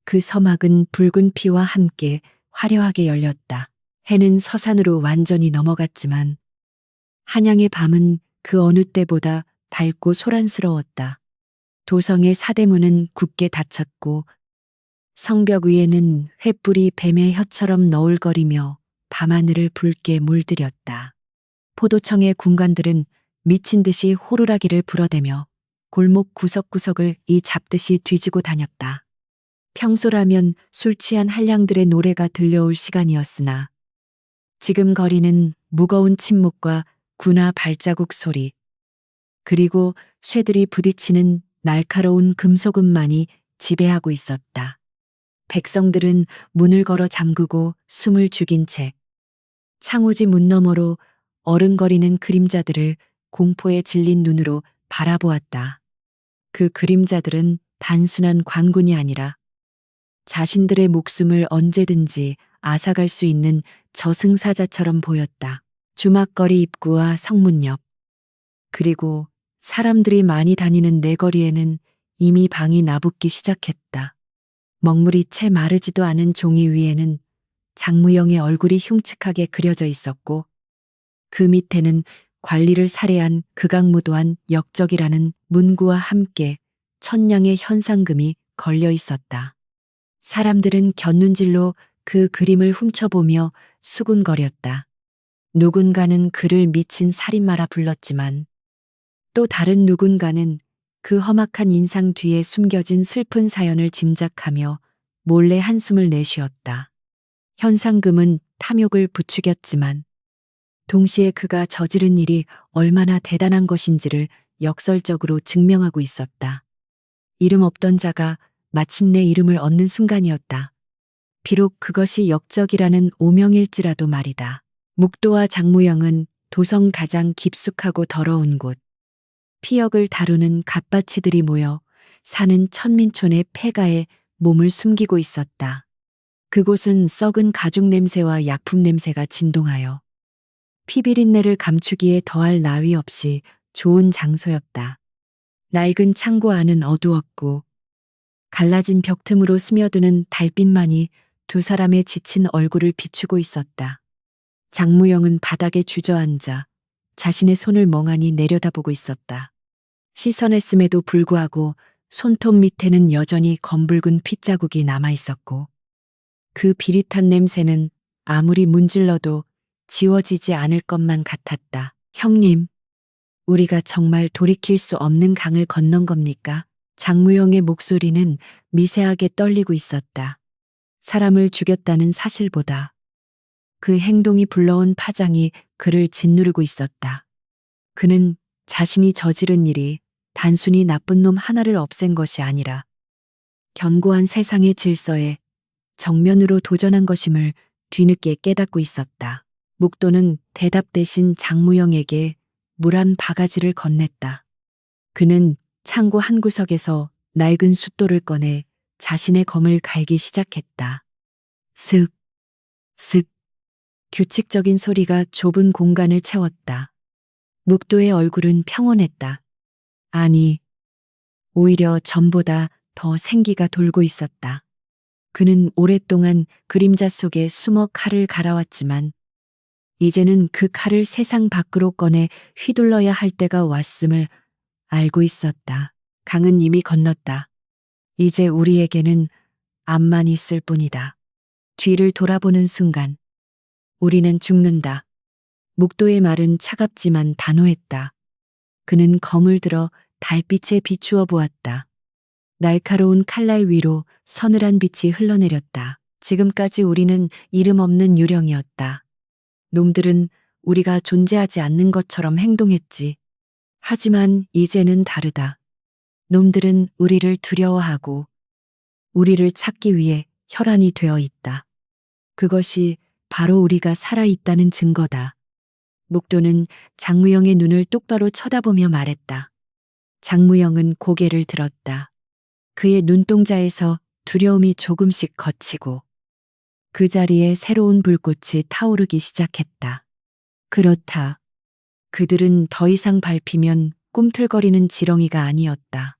그 서막은 붉은 피와 함께 화려하게 열렸다. 해는 서산으로 완전히 넘어갔지만 한양의 밤은 그 어느 때보다 밝고 소란스러웠다. 도성의 사대문은 굳게 닫혔고 성벽 위에는 횃불이 뱀의 혀처럼 너울거리며 밤하늘을 붉게 물들였다. 포도청의 군관들은 미친 듯이 호루라기를 불어대며 골목 구석구석을 이 잡듯이 뒤지고 다녔다. 평소라면 술 취한 한량들의 노래가 들려올 시간이었으나 지금 거리는 무거운 침묵과 군화 발자국 소리, 그리고 쇠들이 부딪히는 날카로운 금속음만이 지배하고 있었다. 백성들은 문을 걸어 잠그고 숨을 죽인 채 창호지 문 너머로 어른거리는 그림자들을 공포에 질린 눈으로 바라보았다. 그 그림자들은 단순한 관군이 아니라 자신들의 목숨을 언제든지 앗아갈 수 있는 저승사자처럼 보였다. 주막거리 입구와 성문 옆, 그리고 사람들이 많이 다니는 내거리에는 이미 방이 나붙기 시작했다. 먹물이 채 마르지도 않은 종이 위에는 장무영의 얼굴이 흉측하게 그려져 있었고 그 밑에는 관리를 살해한 극악무도한 역적이라는 문구와 함께 천냥의 현상금이 걸려 있었다. 사람들은 곁눈질로 그 그림을 훔쳐보며 수군거렸다. 누군가는 그를 미친 살인마라 불렀지만 또 다른 누군가는 그 험악한 인상 뒤에 숨겨진 슬픈 사연을 짐작하며 몰래 한숨을 내쉬었다. 현상금은 탐욕을 부추겼지만 동시에 그가 저지른 일이 얼마나 대단한 것인지를 역설적으로 증명하고 있었다. 이름 없던 자가 마침내 이름을 얻는 순간이었다. 비록 그것이 역적이라는 오명일지라도 말이다. 묵도와 장무영은 도성 가장 깊숙하고 더러운 곳, 피역을 다루는 갓바치들이 모여 사는 천민촌의 폐가에 몸을 숨기고 있었다. 그곳은 썩은 가죽 냄새와 약품 냄새가 진동하여 피비린내를 감추기에 더할 나위 없이 좋은 장소였다. 낡은 창고 안은 어두웠고 갈라진 벽 틈으로 스며드는 달빛만이 두 사람의 지친 얼굴을 비추고 있었다. 장무영은 바닥에 주저앉아 자신의 손을 멍하니 내려다보고 있었다. 시선했음에도 불구하고 손톱 밑에는 여전히 검붉은 핏자국이 남아있었고 그 비릿한 냄새는 아무리 문질러도 지워지지 않을 것만 같았다. 형님, 우리가 정말 돌이킬 수 없는 강을 건넌 겁니까? 장무영의 목소리는 미세하게 떨리고 있었다. 사람을 죽였다는 사실보다 그 행동이 불러온 파장이 그를 짓누르고 있었다. 그는 자신이 저지른 일이 단순히 나쁜 놈 하나를 없앤 것이 아니라 견고한 세상의 질서에 정면으로 도전한 것임을 뒤늦게 깨닫고 있었다. 묵도는 대답 대신 장무영에게 물 한 바가지를 건넸다. 그는 창고 한 구석에서 낡은 숫돌을 꺼내 자신의 검을 갈기 시작했다. 슥, 슥, 규칙적인 소리가 좁은 공간을 채웠다. 묵도의 얼굴은 평온했다. 아니, 오히려 전보다 더 생기가 돌고 있었다. 그는 오랫동안 그림자 속에 숨어 칼을 갈아왔지만 이제는 그 칼을 세상 밖으로 꺼내 휘둘러야 할 때가 왔음을 알고 있었다. 강은 이미 건넜다. 이제 우리에게는 앞만 있을 뿐이다. 뒤를 돌아보는 순간 우리는 죽는다. 묵도의 말은 차갑지만 단호했다. 그는 검을 들어 달빛에 비추어 보았다. 날카로운 칼날 위로 서늘한 빛이 흘러내렸다. 지금까지 우리는 이름 없는 유령이었다. 놈들은 우리가 존재하지 않는 것처럼 행동했지. 하지만 이제는 다르다. 놈들은 우리를 두려워하고 우리를 찾기 위해 혈안이 되어 있다. 그것이 바로 우리가 살아있다는 증거다. 묵도는 장무영의 눈을 똑바로 쳐다보며 말했다. 장무영은 고개를 들었다. 그의 눈동자에서 두려움이 조금씩 걷히고 그 자리에 새로운 불꽃이 타오르기 시작했다. 그렇다. 그들은 더 이상 밟히면 꿈틀거리는 지렁이가 아니었다.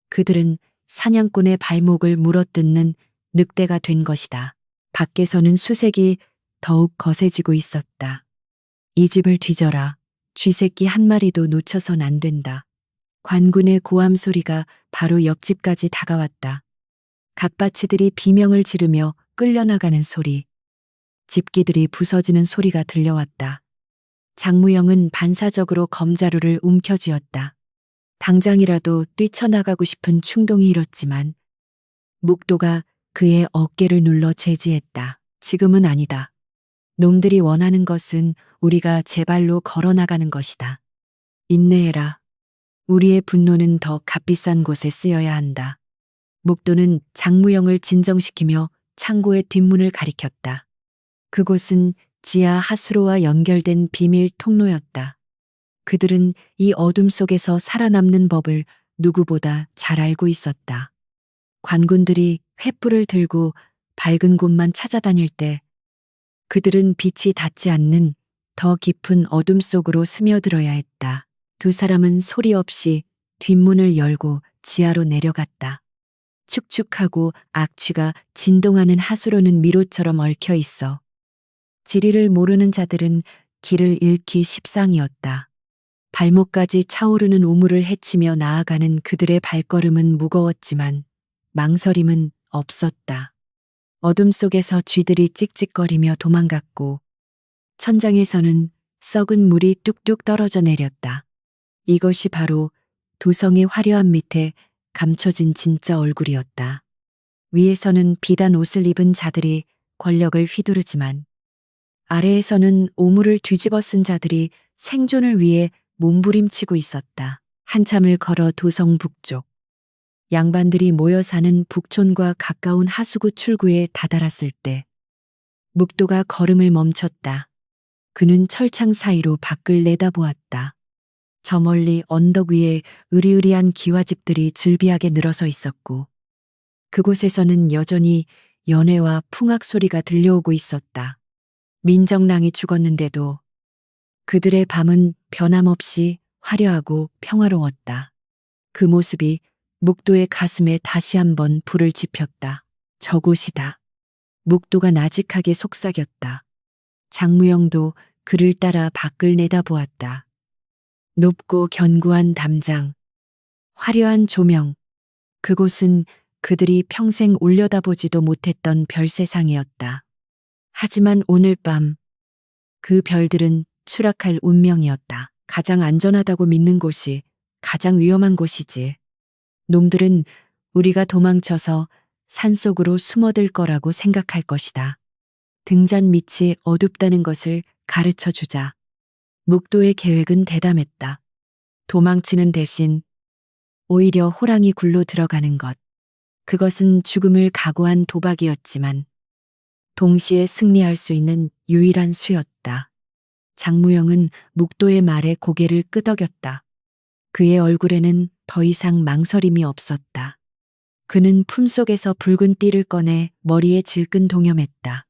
그들은 사냥꾼의 발목을 물어뜯는 늑대가 된 것이다. 밖에서는 수색이 더욱 거세지고 있었다. 이 집을 뒤져라. 쥐새끼 한 마리도 놓쳐선 안 된다. 관군의 고함 소리가 바로 옆집까지 다가왔다. 갓바치들이 비명을 지르며 끌려나가는 소리. 집기들이 부서지는 소리가 들려왔다. 장무영은 반사적으로 검자루를 움켜쥐었다. 당장이라도 뛰쳐나가고 싶은 충동이 일었지만 묵도가 그의 어깨를 눌러 제지했다. 지금은 아니다. 놈들이 원하는 것은 우리가 제 발로 걸어나가는 것이다. 인내해라. 우리의 분노는 더 값비싼 곳에 쓰여야 한다. 묵도는 장무영을 진정시키며 창고의 뒷문을 가리켰다. 그곳은 지하 하수로와 연결된 비밀 통로였다. 그들은 이 어둠 속에서 살아남는 법을 누구보다 잘 알고 있었다. 관군들이 횃불을 들고 밝은 곳만 찾아다닐 때 그들은 빛이 닿지 않는 더 깊은 어둠 속으로 스며들어야 했다. 두 사람은 소리 없이 뒷문을 열고 지하로 내려갔다. 축축하고 악취가 진동하는 하수로는 미로처럼 얽혀 있어 지리를 모르는 자들은 길을 잃기 십상이었다. 발목까지 차오르는 우물을 헤치며 나아가는 그들의 발걸음은 무거웠지만 망설임은 없었다. 어둠 속에서 쥐들이 찍찍거리며 도망갔고 천장에서는 썩은 물이 뚝뚝 떨어져 내렸다. 이것이 바로 도성의 화려함 밑에 감춰진 진짜 얼굴이었다. 위에서는 비단 옷을 입은 자들이 권력을 휘두르지만 아래에서는 오물을 뒤집어 쓴 자들이 생존을 위해 몸부림치고 있었다. 한참을 걸어 도성 북쪽. 양반들이 모여 사는 북촌과 가까운 하수구 출구에 다다랐을 때 묵도가 걸음을 멈췄다. 그는 철창 사이로 밖을 내다보았다. 저 멀리 언덕 위에 으리으리한 기와집들이 즐비하게 늘어서 있었고 그곳에서는 여전히 연회와 풍악 소리가 들려오고 있었다. 민정랑이 죽었는데도 그들의 밤은 변함없이 화려하고 평화로웠다. 그 모습이 묵도의 가슴에 다시 한번 불을 지폈다. 저곳이다. 묵도가 나직하게 속삭였다. 장무영도 그를 따라 밖을 내다보았다. 높고 견고한 담장, 화려한 조명, 그곳은 그들이 평생 올려다보지도 못했던 별세상이었다. 하지만 오늘 밤 그 별들은 추락할 운명이었다. 가장 안전하다고 믿는 곳이 가장 위험한 곳이지. 놈들은 우리가 도망쳐서 산속으로 숨어들 거라고 생각할 것이다. 등잔 밑이 어둡다는 것을 가르쳐 주자. 묵도의 계획은 대담했다. 도망치는 대신 오히려 호랑이 굴로 들어가는 것. 그것은 죽음을 각오한 도박이었지만 동시에 승리할 수 있는 유일한 수였다. 장무영은 묵도의 말에 고개를 끄덕였다. 그의 얼굴에는 더 이상 망설임이 없었다. 그는 품속에서 붉은 띠를 꺼내 머리에 질끈 동여맸다.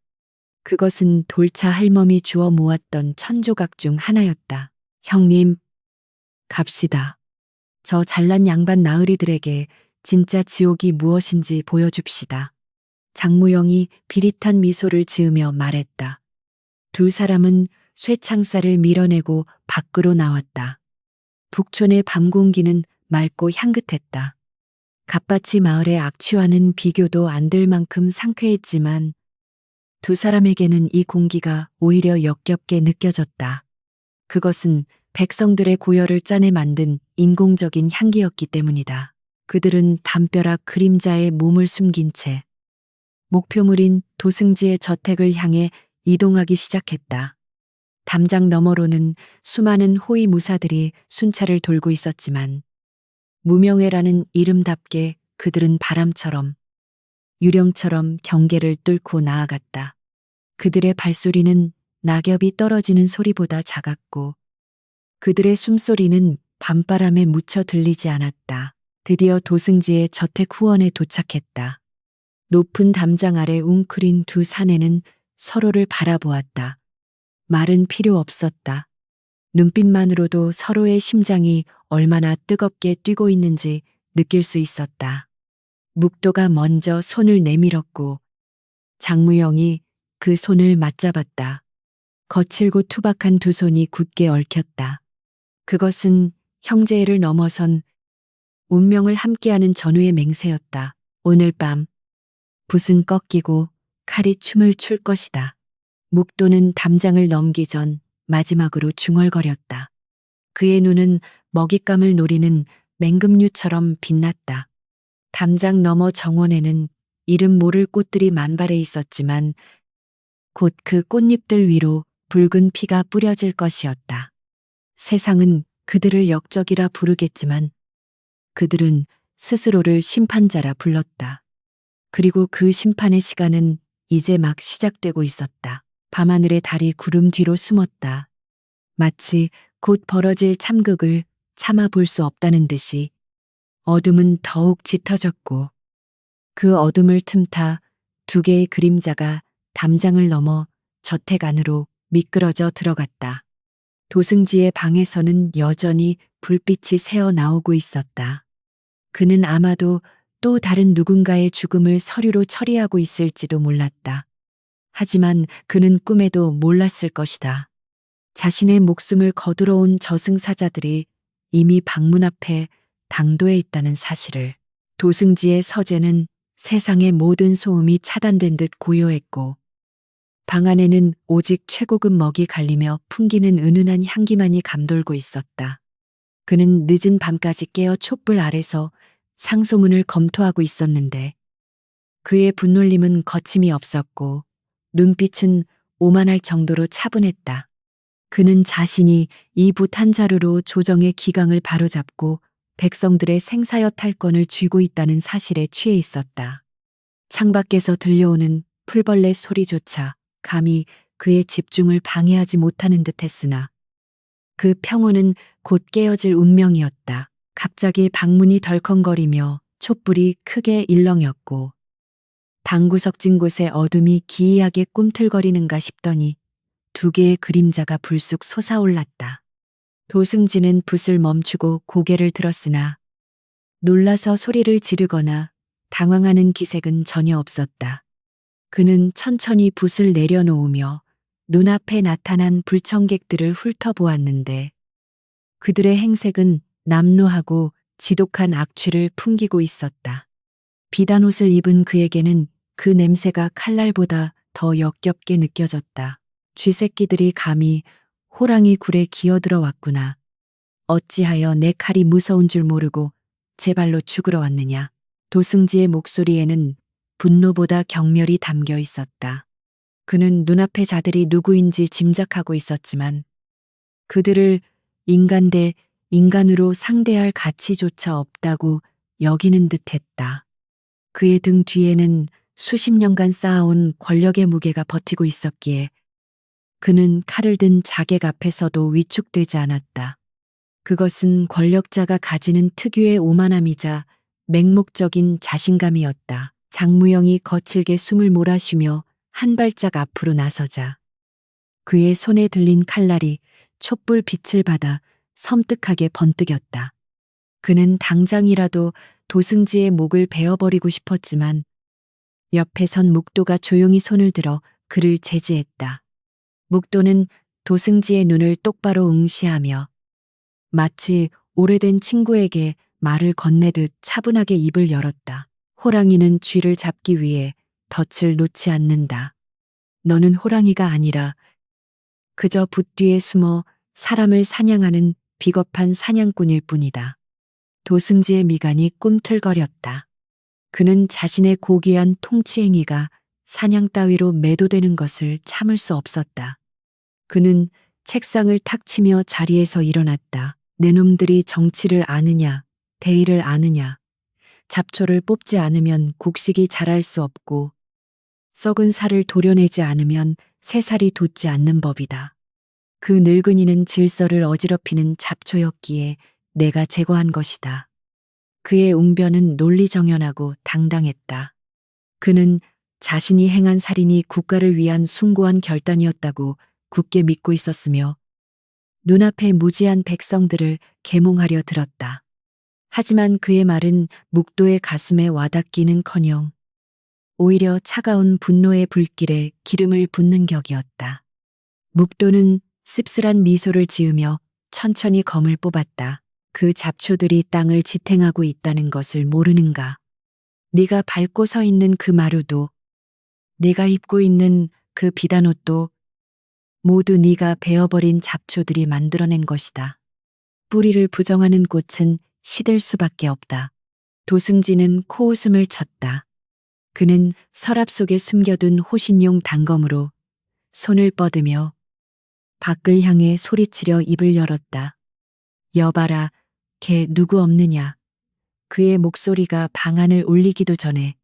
그것은 돌차 할멈이 주워 모았던 천조각 중 하나였다. 형님, 갑시다. 저 잘난 양반 나으리들에게 진짜 지옥이 무엇인지 보여줍시다. 장무영이 비릿한 미소를 지으며 말했다. 두 사람은 쇠창살을 밀어내고 밖으로 나왔다. 북촌의 밤 공기는 맑고 향긋했다. 갓바치 마을의 악취와는 비교도 안 될 만큼 상쾌했지만 두 사람에게는 이 공기가 오히려 역겹게 느껴졌다. 그것은 백성들의 고열을 짜내 만든 인공적인 향기였기 때문이다. 그들은 담벼락 그림자에 몸을 숨긴 채 목표물인 도승지의 저택을 향해 이동하기 시작했다. 담장 너머로는 수많은 호위 무사들이 순찰을 돌고 있었지만 무명회라는 이름답게 그들은 바람처럼 유령처럼 경계를 뚫고 나아갔다. 그들의 발소리는 낙엽이 떨어지는 소리보다 작았고 그들의 숨소리는 밤바람에 묻혀 들리지 않았다. 드디어 도승지의 저택 후원에 도착했다. 높은 담장 아래 웅크린 두 사내는 서로를 바라보았다. 말은 필요 없었다. 눈빛만으로도 서로의 심장이 얼마나 뜨겁게 뛰고 있는지 느낄 수 있었다. 묵도가 먼저 손을 내밀었고 장무영이 그 손을 맞잡았다. 거칠고 투박한 두 손이 굳게 얽혔다. 그것은 형제애를 넘어선 운명을 함께하는 전우의 맹세였다. 오늘 밤 붓은 꺾이고 칼이 춤을 출 것이다. 묵도는 담장을 넘기 전 마지막으로 중얼거렸다. 그의 눈은 먹잇감을 노리는 맹금류처럼 빛났다. 담장 너머 정원에는 이름 모를 꽃들이 만발해 있었지만 곧 그 꽃잎들 위로 붉은 피가 뿌려질 것이었다. 세상은 그들을 역적이라 부르겠지만 그들은 스스로를 심판자라 불렀다. 그리고 그 심판의 시간은 이제 막 시작되고 있었다. 밤하늘의 달이 구름 뒤로 숨었다. 마치 곧 벌어질 참극을 참아 볼 수 없다는 듯이 어둠은 더욱 짙어졌고 그 어둠을 틈타 두 개의 그림자가 담장을 넘어 저택 안으로 미끄러져 들어갔다. 도승지의 방에서는 여전히 불빛이 새어 나오고 있었다. 그는 아마도 또 다른 누군가의 죽음을 서류로 처리하고 있을지도 몰랐다. 하지만 그는 꿈에도 몰랐을 것이다. 자신의 목숨을 거두러 온 저승사자들이 이미 방문 앞에 당도해 있다는 사실을. 도승지의 서재는 세상의 모든 소음이 차단된 듯 고요했고 방 안에는 오직 최고급 먹이 갈리며 풍기는 은은한 향기만이 감돌고 있었다. 그는 늦은 밤까지 깨어 촛불 아래서 상소문을 검토하고 있었는데 그의 분놀림은 거침이 없었고 눈빛은 오만할 정도로 차분했다. 그는 자신이 이 붓 한 자루로 조정의 기강을 바로잡고 백성들의 생사여 탈권을 쥐고 있다는 사실에 취해 있었다. 창밖에서 들려오는 풀벌레 소리조차 감히 그의 집중을 방해하지 못하는 듯 했으나 그 평온은 곧 깨어질 운명이었다. 갑자기 방문이 덜컹거리며 촛불이 크게 일렁였고 방구석진 곳에 어둠이 기이하게 꿈틀거리는가 싶더니 두 개의 그림자가 불쑥 솟아올랐다. 도승지는 붓을 멈추고 고개를 들었으나 놀라서 소리를 지르거나 당황하는 기색은 전혀 없었다. 그는 천천히 붓을 내려놓으며 눈앞에 나타난 불청객들을 훑어보았는데 그들의 행색은 남루하고 지독한 악취를 풍기고 있었다. 비단 옷을 입은 그에게는 그 냄새가 칼날보다 더 역겹게 느껴졌다. 쥐새끼들이 감히 호랑이 굴에 기어들어 왔구나. 어찌하여 내 칼이 무서운 줄 모르고 제 발로 죽으러 왔느냐. 도승지의 목소리에는 분노보다 경멸이 담겨 있었다. 그는 눈앞의 자들이 누구인지 짐작하고 있었지만 그들을 인간 대 인간으로 상대할 가치조차 없다고 여기는 듯했다. 그의 등 뒤에는 수십 년간 쌓아온 권력의 무게가 버티고 있었기에 그는 칼을 든 자객 앞에서도 위축되지 않았다. 그것은 권력자가 가지는 특유의 오만함이자 맹목적인 자신감이었다. 장무영이 거칠게 숨을 몰아쉬며 한 발짝 앞으로 나서자 그의 손에 들린 칼날이 촛불 빛을 받아 섬뜩하게 번뜩였다. 그는 당장이라도 도승지의 목을 베어버리고 싶었지만 옆에 선 묵도가 조용히 손을 들어 그를 제지했다. 묵도는 도승지의 눈을 똑바로 응시하며 마치 오래된 친구에게 말을 건네듯 차분하게 입을 열었다. 호랑이는 쥐를 잡기 위해 덫을 놓지 않는다. 너는 호랑이가 아니라 그저 붓 뒤에 숨어 사람을 사냥하는 비겁한 사냥꾼일 뿐이다. 도승지의 미간이 꿈틀거렸다. 그는 자신의 고귀한 통치 행위가 사냥 따위로 매도되는 것을 참을 수 없었다. 그는 책상을 탁 치며 자리에서 일어났다. 내 놈들이 정치를 아느냐, 대의를 아느냐, 잡초를 뽑지 않으면 곡식이 자랄 수 없고 썩은 살을 도려내지 않으면 새살이 돋지 않는 법이다. 그 늙은이는 질서를 어지럽히는 잡초였기에 내가 제거한 것이다. 그의 웅변은 논리정연하고 당당했다. 그는 자신이 행한 살인이 국가를 위한 숭고한 결단이었다고 굳게 믿고 있었으며 눈앞의 무지한 백성들을 계몽하려 들었다. 하지만 그의 말은 묵도의 가슴에 와닿기는커녕 오히려 차가운 분노의 불길에 기름을 붓는 격이었다. 묵도는 씁쓸한 미소를 지으며 천천히 검을 뽑았다. 그 잡초들이 땅을 지탱하고 있다는 것을 모르는가? 네가 밟고 서 있는 그 마루도, 네가 입고 있는 그 비단옷도 모두 네가 베어버린 잡초들이 만들어낸 것이다. 뿌리를 부정하는 꽃은 시들 수밖에 없다. 도승지는 코웃음을 쳤다. 그는 서랍 속에 숨겨둔 호신용 단검으로 손을 뻗으며 밖을 향해 소리치려 입을 열었다. 여봐라, 걔 누구 없느냐. 그의 목소리가 방안을 울리기도 전에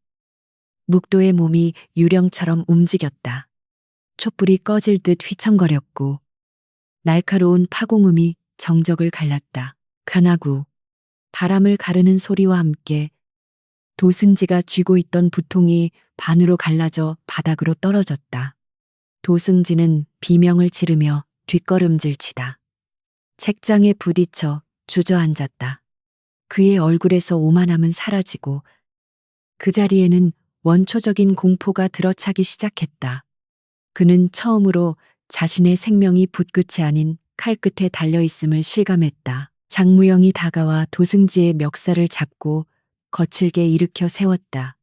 묵도의 몸이 유령처럼 움직였다. 촛불이 꺼질 듯 휘청거렸고 날카로운 파공음이 정적을 갈랐다. 가나구, 바람을 가르는 소리와 함께 도승지가 쥐고 있던 부통이 반으로 갈라져 바닥으로 떨어졌다. 도승지는 비명을 지르며 뒷걸음질 치다 책장에 부딪혀 주저앉았다. 그의 얼굴에서 오만함은 사라지고 그 자리에는 원초적인 공포가 들어차기 시작했다. 그는 처음으로 자신의 생명이 붓끝이 아닌 칼끝에 달려있음을 실감했다. 장무영이 다가와 도승지의 멱살을 잡고 거칠게 일으켜 세웠다.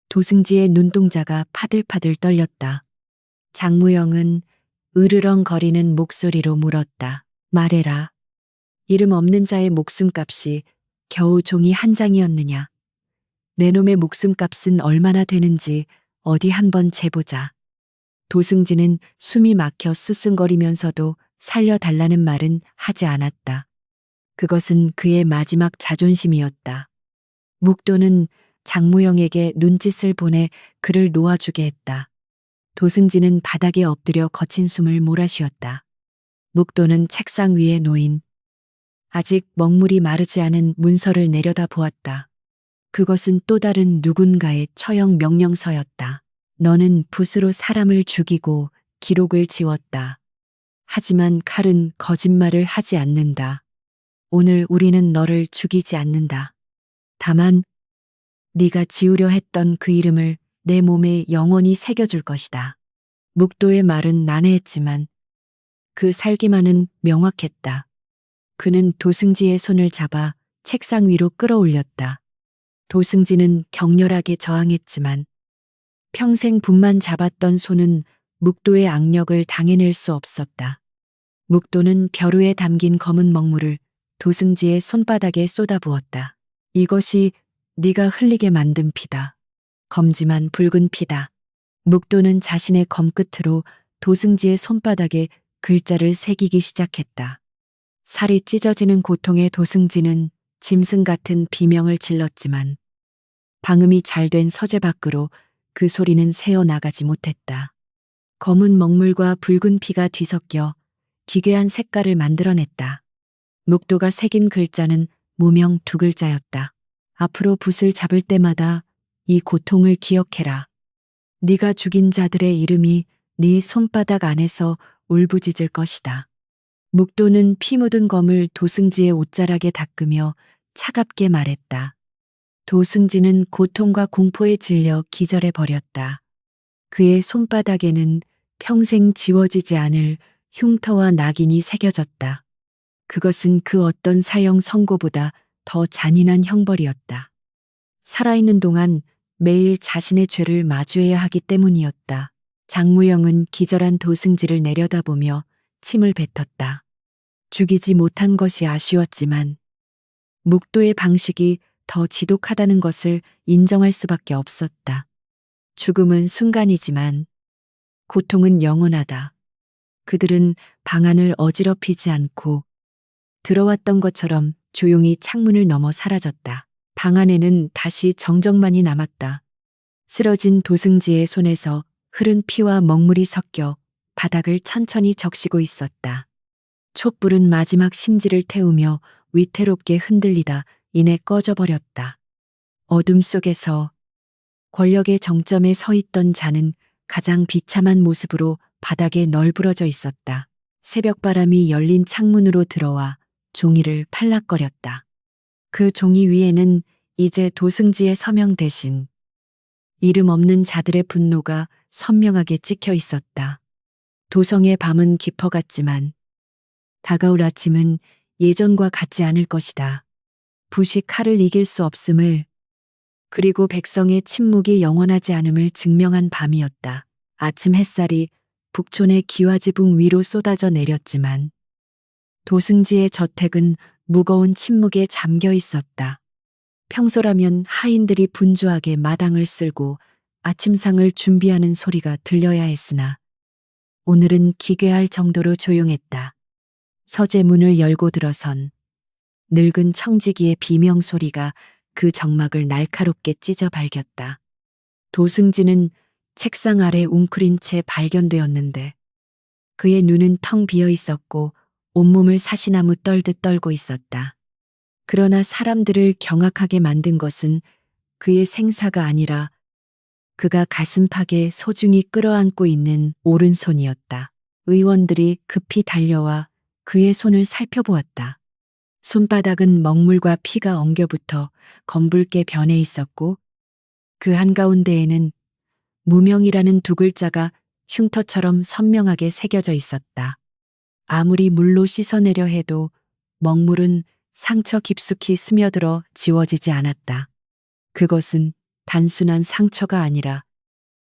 도승지의 눈동자가 파들파들 떨렸다. 장무영은 으르렁거리는 목소리로 물었다. 말해라. 이름 없는 자의 목숨값이 겨우 종이 한 장이었느냐. 내 놈의 목숨값은 얼마나 되는지 어디 한번 재보자. 도승지는 숨이 막혀 스승거리면서도 살려달라는 말은 하지 않았다. 그것은 그의 마지막 자존심이었다. 묵도는 장무영에게 눈짓을 보내 그를 놓아주게 했다. 도승지는 바닥에 엎드려 거친 숨을 몰아쉬었다. 묵도는 책상 위에 놓인 아직 먹물이 마르지 않은 문서를 내려다 보았다. 그것은 또 다른 누군가의 처형 명령서였다. 너는 붓으로 사람을 죽이고 기록을 지웠다. 하지만 칼은 거짓말을 하지 않는다. 오늘 우리는 너를 죽이지 않는다. 다만 네가 지우려 했던 그 이름을 내 몸에 영원히 새겨줄 것이다. 묵도의 말은 난해했지만 그 살기만은 명확했다. 그는 도승지의 손을 잡아 책상 위로 끌어올렸다. 도승지는 격렬하게 저항했지만 평생 붓만 잡았던 손은 묵도의 악력을 당해낼 수 없었다. 묵도는 벼루에 담긴 검은 먹물을 도승지의 손바닥에 쏟아부었다. 이것이 네가 흘리게 만든 피다. 검지만 붉은 피다. 묵도는 자신의 검끝으로 도승지의 손바닥에 글자를 새기기 시작했다. 살이 찢어지는 고통에 도승지는 짐승 같은 비명을 질렀지만 방음이 잘 된 서재 밖으로 그 소리는 새어나가지 못했다. 검은 먹물과 붉은 피가 뒤섞여 기괴한 색깔을 만들어냈다. 묵도가 새긴 글자는 무명 두 글자였다. 앞으로 붓을 잡을 때마다 이 고통을 기억해라. 네가 죽인 자들의 이름이 네 손바닥 안에서 울부짖을 것이다. 묵도는 피 묻은 검을 도승지의 옷자락에 닦으며 차갑게 말했다. 도승지는 고통과 공포에 질려 기절해 버렸다. 그의 손바닥에는 평생 지워지지 않을 흉터와 낙인이 새겨졌다. 그것은 그 어떤 사형 선고보다 더 잔인한 형벌이었다. 살아있는 동안 매일 자신의 죄를 마주해야 하기 때문이었다. 장무영은 기절한 도승지를 내려다보며 침을 뱉었다. 죽이지 못한 것이 아쉬웠지만 묵도의 방식이 더 지독하다는 것을 인정할 수밖에 없었다. 죽음은 순간이지만 고통은 영원하다. 그들은 방안을 어지럽히지 않고 들어왔던 것처럼 조용히 창문을 넘어 사라졌다. 방 안에는 다시 정적만이 남았다. 쓰러진 도승지의 손에서 흐른 피와 먹물이 섞여 바닥을 천천히 적시고 있었다. 촛불은 마지막 심지를 태우며 위태롭게 흔들리다 이내 꺼져버렸다. 어둠 속에서 권력의 정점에 서 있던 자는 가장 비참한 모습으로 바닥에 널브러져 있었다. 새벽바람이 열린 창문으로 들어와 종이를 팔락거렸다. 그 종이 위에는 이제 도승지의 서명 대신 이름 없는 자들의 분노가 선명하게 찍혀 있었다. 도성의 밤은 깊어갔지만 다가올 아침은 예전과 같지 않을 것이다. 붓이 칼을 이길 수 없음을, 그리고 백성의 침묵이 영원하지 않음을 증명한 밤이었다. 아침 햇살이 북촌의 기와지붕 위로 쏟아져 내렸지만 도승지의 저택은 무거운 침묵에 잠겨 있었다. 평소라면 하인들이 분주하게 마당을 쓸고 아침상을 준비하는 소리가 들려야 했으나 오늘은 기괴할 정도로 조용했다. 서재 문을 열고 들어선 늙은 청지기의 비명 소리가 그 정막을 날카롭게 찢어 발겼다. 도승지는 책상 아래 웅크린 채 발견되었는데 그의 눈은 텅 비어 있었고 온몸을 사시나무 떨듯 떨고 있었다. 그러나 사람들을 경악하게 만든 것은 그의 생사가 아니라 그가 가슴팍에 소중히 끌어안고 있는 오른손이었다. 의원들이 급히 달려와 그의 손을 살펴보았다. 손바닥은 먹물과 피가 엉겨붙어 검붉게 변해 있었고 그 한가운데에는 무명이라는 두 글자가 흉터처럼 선명하게 새겨져 있었다. 아무리 물로 씻어내려 해도 먹물은 상처 깊숙이 스며들어 지워지지 않았다. 그것은 단순한 상처가 아니라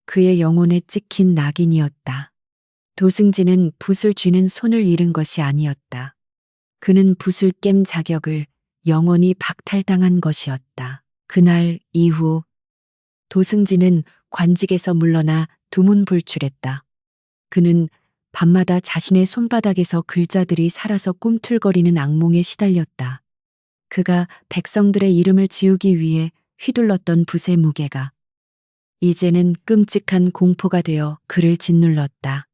그의 영혼에 찍힌 낙인이었다. 도승지는 붓을 쥐는 손을 잃은 것이 아니었다. 그는 붓을 깸 자격을 영원히 박탈당한 것이었다. 그날 이후 도승지는 관직에서 물러나 두문불출했다. 그는 밤마다 자신의 손바닥에서 글자들이 살아서 꿈틀거리는 악몽에 시달렸다. 그가 백성들의 이름을 지우기 위해 휘둘렀던 붓의 무게가 이제는 끔찍한 공포가 되어 그를 짓눌렀다.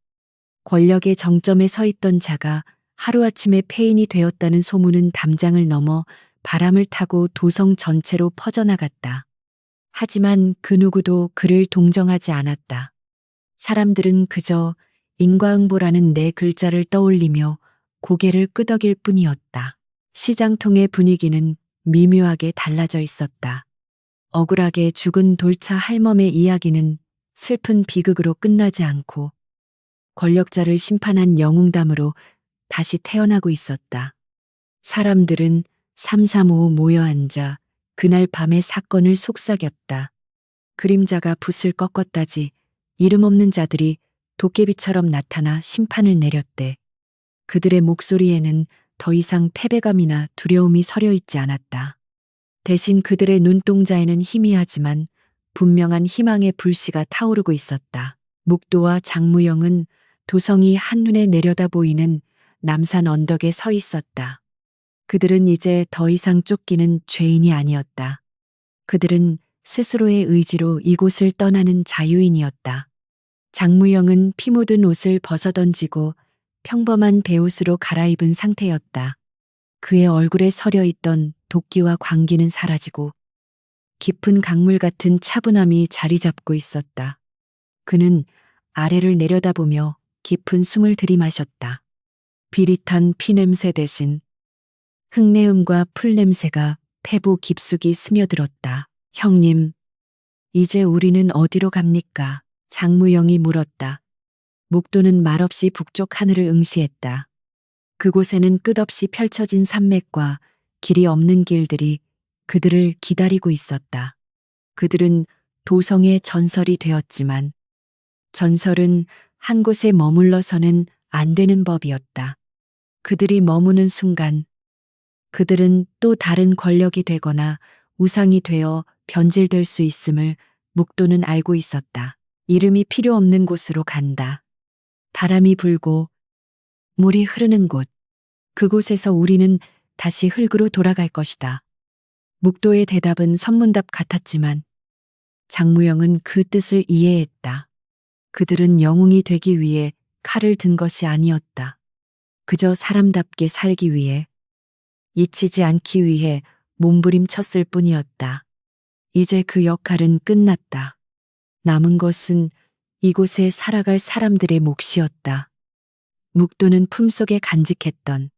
권력의 정점에 서 있던 자가 하루아침에 폐인이 되었다는 소문은 담장을 넘어 바람을 타고 도성 전체로 퍼져나갔다. 하지만 그 누구도 그를 동정하지 않았다. 사람들은 그저 인과응보라는 네 글자를 떠올리며 고개를 끄덕일 뿐이었다. 시장통의 분위기는 미묘하게 달라져 있었다. 억울하게 죽은 돌차 할멈의 이야기는 슬픈 비극으로 끝나지 않고 권력자를 심판한 영웅담으로 다시 태어나고 있었다. 사람들은 삼삼오오 모여 앉아 그날 밤의 사건을 속삭였다. 그림자가 붓을 꺾었다지 이름 없는 자들이 도깨비처럼 나타나 심판을 내렸대. 그들의 목소리에는 더 이상 패배감이나 두려움이 서려 있지 않았다. 대신 그들의 눈동자에는 희미하지만 분명한 희망의 불씨가 타오르고 있었다. 묵도와 장무영은 도성이 한눈에 내려다 보이는 남산 언덕에 서 있었다. 그들은 이제 더 이상 쫓기는 죄인이 아니었다. 그들은 스스로의 의지로 이곳을 떠나는 자유인이었다. 장무영은 피 묻은 옷을 벗어던지고 평범한 베옷으로 갈아입은 상태였다. 그의 얼굴에 서려 있던 도끼와 광기는 사라지고 깊은 강물 같은 차분함이 자리 잡고 있었다. 그는 아래를 내려다보며 깊은 숨을 들이마셨다. 비릿한 피냄새 대신 흙내음과 풀냄새가 폐부 깊숙이 스며들었다. 형님, 이제 우리는 어디로 갑니까? 장무영이 물었다. 묵도는 말없이 북쪽 하늘을 응시했다. 그곳에는 끝없이 펼쳐진 산맥과 길이 없는 길들이 그들을 기다리고 있었다. 그들은 도성의 전설이 되었지만 전설은 한 곳에 머물러서는 안 되는 법이었다. 그들이 머무는 순간 그들은 또 다른 권력이 되거나 우상이 되어 변질될 수 있음을 묵도는 알고 있었다. 이름이 필요 없는 곳으로 간다. 바람이 불고 물이 흐르는 곳. 그곳에서 우리는 다시 흙으로 돌아갈 것이다. 묵도의 대답은 선문답 같았지만 장무영은 그 뜻을 이해했다. 그들은 영웅이 되기 위해 칼을 든 것이 아니었다. 그저 사람답게 살기 위해, 잊히지 않기 위해 몸부림쳤을 뿐이었다. 이제 그 역할은 끝났다. 남은 것은 이곳에 살아갈 사람들의 몫이었다. 묵도는 품속에 간직했던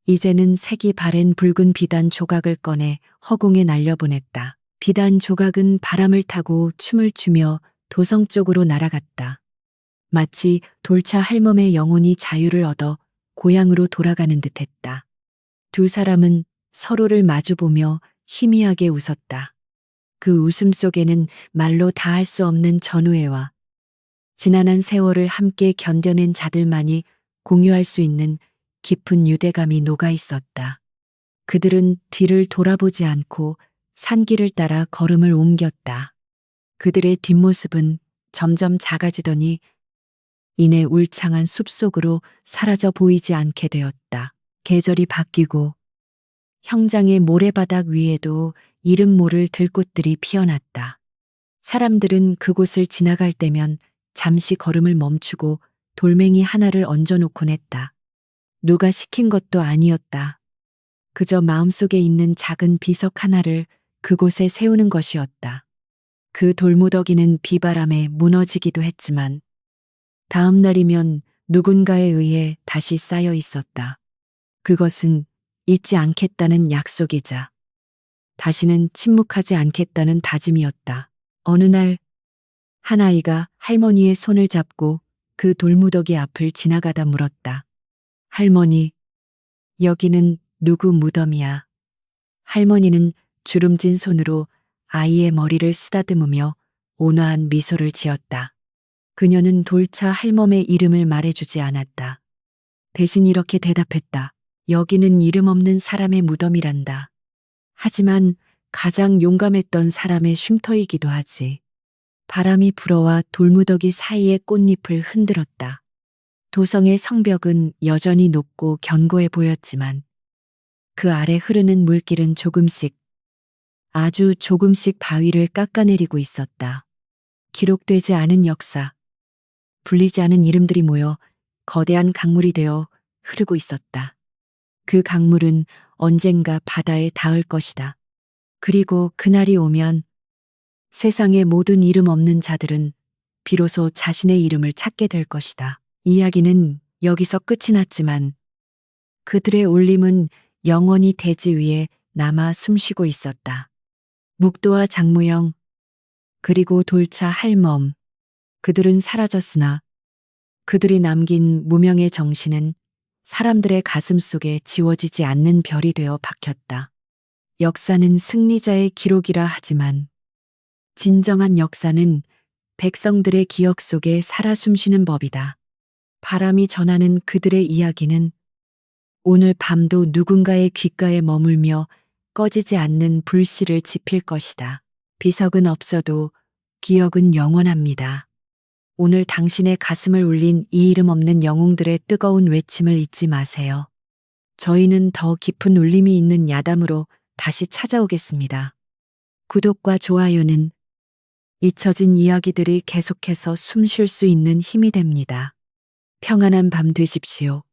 이제는 색이 바랜 붉은 비단 조각을 꺼내 허공에 날려보냈다. 비단 조각은 바람을 타고 춤을 추며 도성 쪽으로 날아갔다. 마치 돌차 할멈의 영혼이 자유를 얻어 고향으로 돌아가는 듯했다. 두 사람은 서로를 마주보며 희미하게 웃었다. 그 웃음 속에는 말로 다할 수 없는 전우애와 지난한 세월을 함께 견뎌낸 자들만이 공유할 수 있는 깊은 유대감이 녹아 있었다. 그들은 뒤를 돌아보지 않고 산길을 따라 걸음을 옮겼다. 그들의 뒷모습은 점점 작아지더니 이내 울창한 숲속으로 사라져 보이지 않게 되었다. 계절이 바뀌고 형장의 모래바닥 위에도 이름 모를 들꽃들이 피어났다. 사람들은 그곳을 지나갈 때면 잠시 걸음을 멈추고 돌멩이 하나를 얹어놓곤 했다. 누가 시킨 것도 아니었다. 그저 마음속에 있는 작은 비석 하나를 그곳에 세우는 것이었다. 그 돌무더기는 비바람에 무너지기도 했지만 다음 날이면 누군가에 의해 다시 쌓여 있었다. 그것은 잊지 않겠다는 약속이자 다시는 침묵하지 않겠다는 다짐이었다. 어느 날 한 아이가 할머니의 손을 잡고 그 돌무더기 앞을 지나가다 물었다. 할머니, 여기는 누구 무덤이야? 할머니는 주름진 손으로 아이의 머리를 쓰다듬으며 온화한 미소를 지었다. 그녀는 돌차 할멈의 이름을 말해주지 않았다. 대신 이렇게 대답했다. 여기는 이름 없는 사람의 무덤이란다. 하지만 가장 용감했던 사람의 쉼터이기도 하지. 바람이 불어와 돌무더기 사이의 꽃잎을 흔들었다. 도성의 성벽은 여전히 높고 견고해 보였지만 그 아래 흐르는 물길은 조금씩, 아주 조금씩 바위를 깎아내리고 있었다. 기록되지 않은 역사, 불리지 않은 이름들이 모여 거대한 강물이 되어 흐르고 있었다. 그 강물은 언젠가 바다에 닿을 것이다. 그리고 그날이 오면 세상의 모든 이름 없는 자들은 비로소 자신의 이름을 찾게 될 것이다. 이야기는 여기서 끝이 났지만 그들의 울림은 영원히 대지 위에 남아 숨쉬고 있었다. 묵도와 장무영, 그리고 돌차 할멈, 그들은 사라졌으나 그들이 남긴 무명의 정신은 사람들의 가슴 속에 지워지지 않는 별이 되어 박혔다. 역사는 승리자의 기록이라 하지만 진정한 역사는 백성들의 기억 속에 살아 숨쉬는 법이다. 바람이 전하는 그들의 이야기는 오늘 밤도 누군가의 귓가에 머물며 꺼지지 않는 불씨를 지필 것이다. 비석은 없어도 기억은 영원합니다. 오늘 당신의 가슴을 울린 이 이름 없는 영웅들의 뜨거운 외침을 잊지 마세요. 저희는 더 깊은 울림이 있는 야담으로 다시 찾아오겠습니다. 구독과 좋아요는 잊혀진 이야기들이 계속해서 숨 쉴 수 있는 힘이 됩니다. 평안한 밤 되십시오.